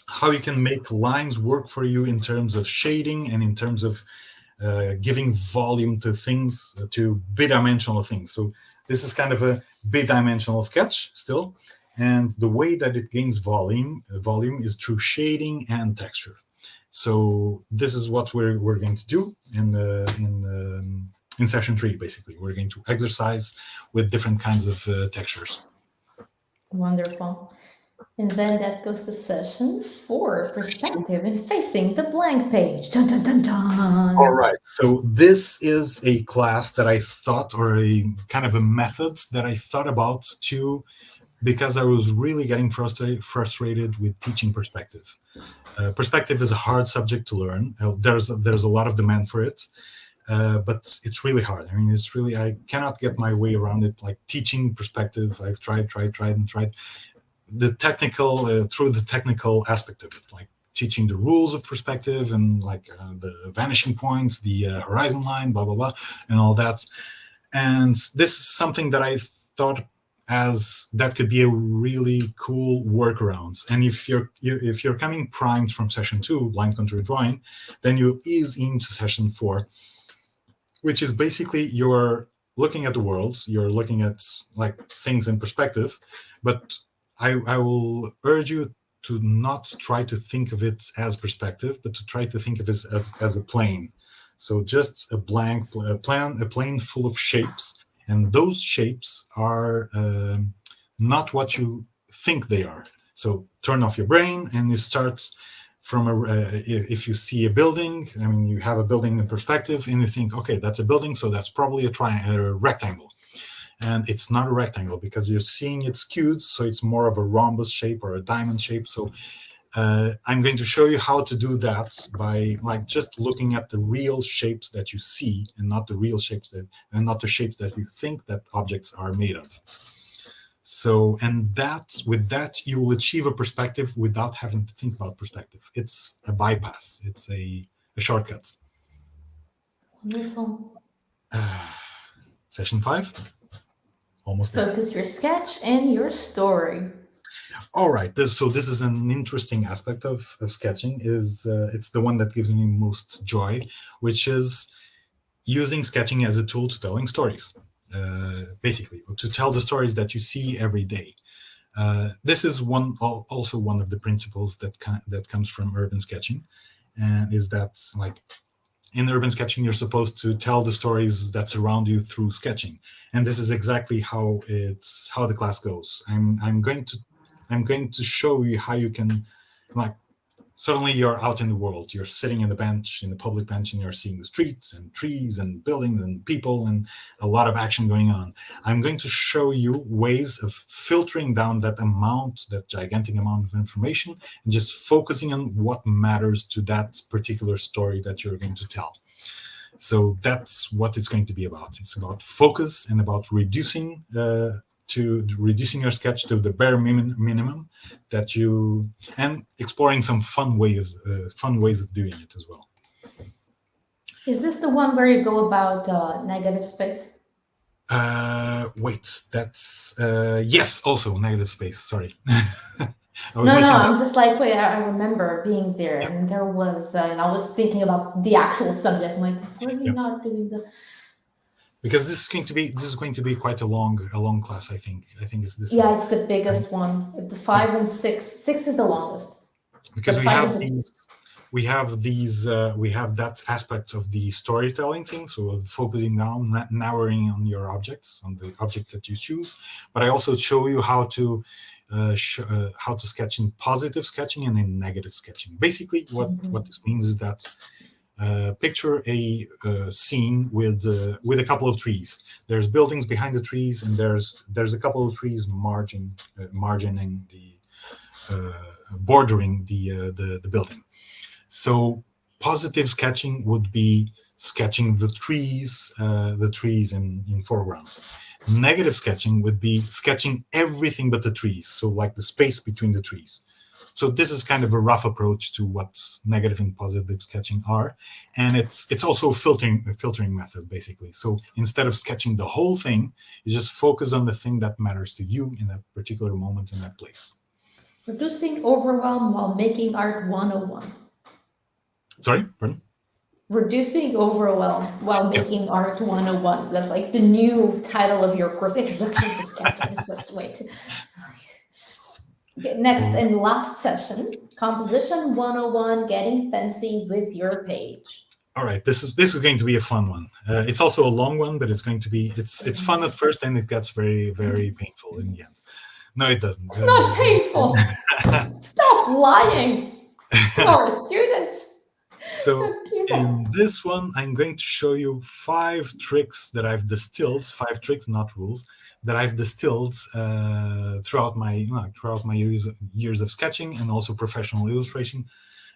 how you can make lines work for you in terms of shading and in terms of giving volume to things, to bidimensional things. So this is kind of a bidimensional sketch still, and the way that it gains volume is through shading and texture. So this is what we're going to do in session 3. Basically, we're going to exercise with different kinds of textures. Wonderful. And then that goes to session 4, perspective and facing the blank page. Dun, dun, dun, dun. All right. So this is a class that I thought, or a kind of a method that I thought about too, because I was really getting frustrated with teaching perspective. Perspective is a hard subject to learn. There's a lot of demand for it, but it's really hard. I mean, I cannot get my way around it. Like teaching perspective, I've tried. The technical, through the technical aspect of it, like teaching the rules of perspective and the vanishing points, the horizon line, blah, blah, blah, and all that. And this is something that I thought that could be a really cool workaround. And if you're coming primed from session 2, blind contour drawing, then you'll ease into session 4, which is basically you're looking at the worlds, you're looking at things in perspective, but I will urge you to not try to think of it as perspective, but to try to think of it as a plane. So just a plane full of shapes, and those shapes are not what you think they are. So turn off your brain, and you start from if you see a building, I mean, you have a building in perspective, and you think, okay, that's a building, so that's probably a rectangle. And it's not a rectangle because you're seeing it skewed, so it's more of a rhombus shape or a diamond shape. So I'm going to show you how to do that by just looking at the real shapes that you see, and not the real shapes not the shapes that you think that objects are made of. So, and with that you will achieve a perspective without having to think about perspective. It's a bypass. It's a shortcut. Wonderful. Session 5. Almost focus your sketch and your story. All right. So this is an interesting aspect of sketching. It's the one that gives me most joy, which is using sketching as a tool to telling stories, basically, to tell the stories that you see every day. This is also one of the principles that comes from urban sketching, and is that, like, in urban sketching, you're supposed to tell the stories that surround you through sketching, and this is exactly how the class goes. I'm going to show you how you can, like, suddenly you're out in the world, you're sitting in the public bench, and you're seeing the streets and trees and buildings and people and a lot of action going on. I'm going to show you ways of filtering down that gigantic amount of information, and just focusing on what matters to that particular story that you're going to tell. So that's what it's going to be about. It's about focus and about reducing your sketch to the bare minimum that you, and exploring some fun ways of doing it as well. Is this the one where you go about negative space? Wait, that's yes, also negative space. Sorry. No, I'm just like, wait, I remember being there, yeah. And there was, and I was thinking about the actual subject. I'm like, why are you not doing the? Because this is going to be quite a long class. I think it's this. Yeah, one. It's the biggest one. The 5 and 6. 6 is the longest. Because we have that aspect of the storytelling thing, so focusing down, narrowing on your objects, on the object that you choose. But I also show you how to sketch in positive sketching and in negative sketching. Basically, what this means is that picture a scene with a couple of trees. There's buildings behind the trees, and there's a couple of trees margining bordering the building. So positive sketching would be sketching the trees in foregrounds. Negative sketching would be sketching everything but the trees, so like the space between the trees. So this is kind of a rough approach to what negative and positive sketching are, and it's also a filtering method, basically. So instead of sketching the whole thing, you just focus on the thing that matters to you in that particular moment in that place. Reducing overwhelm while making art 101. Sorry, pardon? Reducing overwhelm while making art 101. So that's like the new title of your course, Introduction to Sketching. It's just wait. Okay, next and last session, Composition 101, getting fancy with your page. All right, this is going to be a fun one. It's also a long one, but it's going to be it's fun at first, and it gets very, very painful in the end. No, it doesn't. It's not painful. Stop lying to our students. So in this one, I'm going to show you 5 tricks that I've distilled, 5 tricks, not rules, that I've distilled throughout my years of sketching and also professional illustration.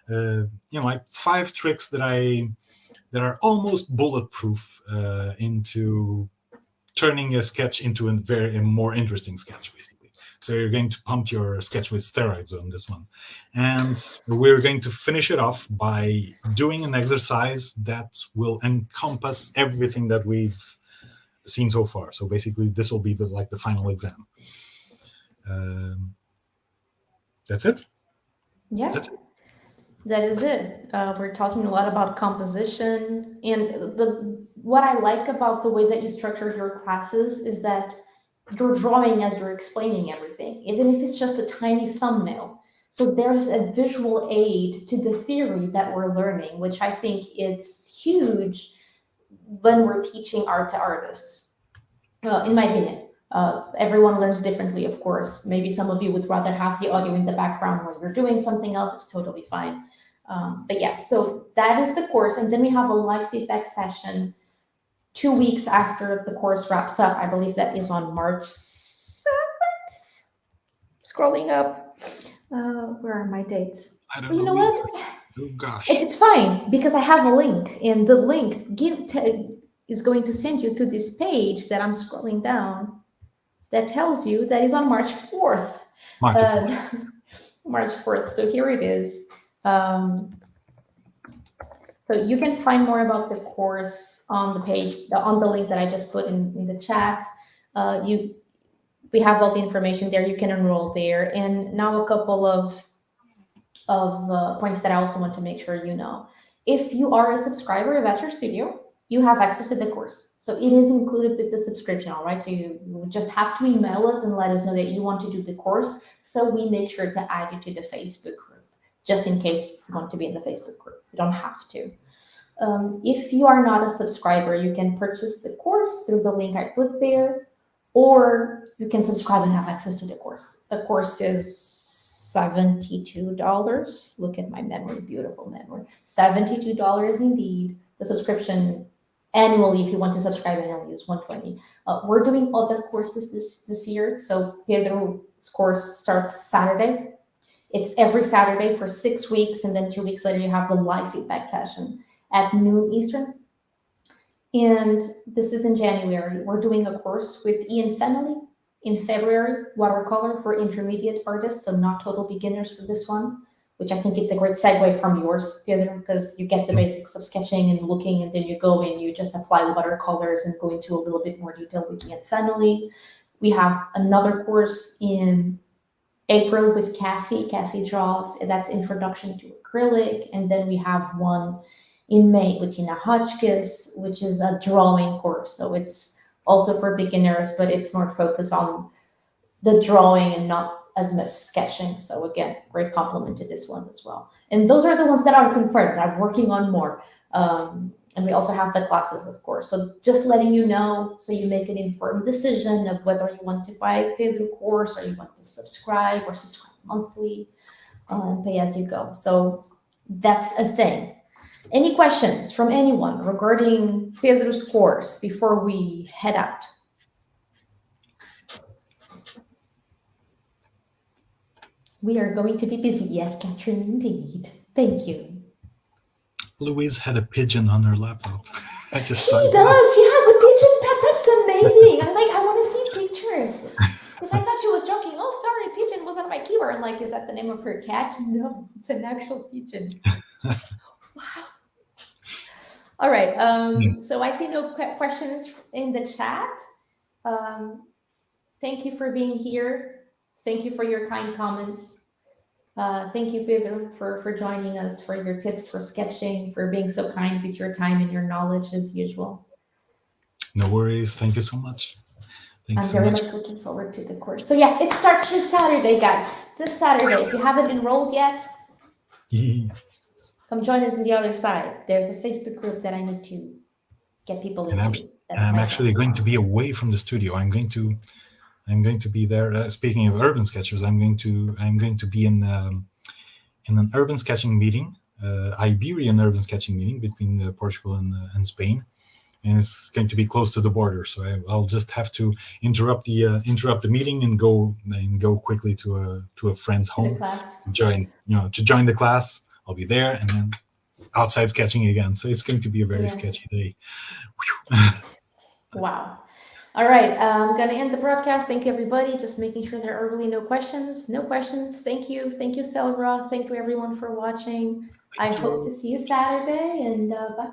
Like 5 tricks that are almost bulletproof into turning a sketch into a more interesting sketch, basically. So you're going to pump your sketch with steroids on this one. And we're going to finish it off by doing an exercise that will encompass everything that we've seen so far. So basically, this will be the final exam. That's it? Yeah. That's it. That is it. We're talking a lot about composition. And what I like about the way that you structured your classes is that you're drawing as you're explaining everything, even if it's just a tiny thumbnail. So there's a visual aid to the theory that we're learning, which I think is huge when we're teaching art to artists, in my opinion. Everyone learns differently, of course. Maybe some of you would rather have the audio in the background when you're doing something else. It's totally fine. But yeah, so that is the course. And then we have a live feedback session 2 weeks after the course wraps up. I believe that is on March 7th. Scrolling up. Where are my dates? I don't know. You know what? Oh, gosh. It's fine because I have a link, and the link is going to send you to this page that I'm scrolling down that tells you that is on March 4th. March 4th. March 4th. So here it is. So you can find more about the course on the page, on the link that I just put in the chat. We have all the information there. You can enroll there. And now a couple of points that I also want to make sure you know. If you are a subscriber of Etchr Studio, you have access to the course. So it is included with the subscription, all right? So you just have to email us and let us know that you want to do the course, so we make sure to add you to the Facebook group, just in case you want to be in the Facebook group. You don't have to. If you are not a subscriber, you can purchase the course through the link I put there, or you can subscribe and have access to the course. The course is $72. Look at my memory, beautiful memory. $72 indeed. The subscription annually, if you want to subscribe annually, is $120. We're doing other courses this year. So Pedro's course starts Saturday. It's every Saturday for 6 weeks, and then 2 weeks later you have the live feedback session at noon Eastern. And this is in January. We're doing a course with Ian Fennelly in February, watercolor for intermediate artists, so not total beginners for this one, which I think it's a great segue from yours, Pedro, because you get the basics of sketching and looking, and then you go and you just apply watercolors and go into a little bit more detail with Ian Fennelly. We have another course in April with Cassie. Cassie draws, that's Introduction to Acrylic. And then we have one in May with Tina Hotchkiss, which is a drawing course. So it's also for beginners, but it's more focused on the drawing and not as much sketching. So again, great compliment to this one as well. And those are the ones that are confirmed. I'm working on more. And we also have the classes, of course. So just letting you know, so you make an informed decision of whether you want to buy Pedro course or you want to subscribe or subscribe monthly and pay as you go. So that's a thing. Any questions from anyone regarding Pedro's course before we head out? We are going to be busy. Yes, Catherine, indeed. Thank you. Louise had a pigeon on her laptop. I just She saw does. that. She has a pigeon pet. That's amazing. I'm like, I want to see pictures. Because I thought she was joking. Oh, sorry, pigeon was on my keyboard. I'm like, is that the name of her cat? No, it's an actual pigeon. Wow. All right. So I see no questions in the chat. Thank you for being here. Thank you for your kind comments. Thank you, Pedro, for joining us, for your tips for sketching, for being so kind with your time and your knowledge as usual. No worries. Thank you so much. I'm very much looking forward to the course. So yeah, it starts this Saturday, guys. This Saturday. If you haven't enrolled yet, come join us on the other side. There's a Facebook group that I need to get people into. I'm actually going to be away from the studio. I'm going to be there. Speaking of urban sketchers, I'm going to be in an urban sketching meeting, Iberian urban sketching meeting between Portugal and Spain, and it's going to be close to the border. So I'll just have to interrupt the meeting and go quickly to a friend's home to join the class. I'll be there and then outside sketching again. So it's going to be a very sketchy day. Wow. All right, I'm going to end the broadcast. Thank you, everybody. Just making sure there are really no questions. No questions. Thank you. Thank you, Selra. Thank you, everyone, for watching. I hope to see you Saturday, and bye-bye.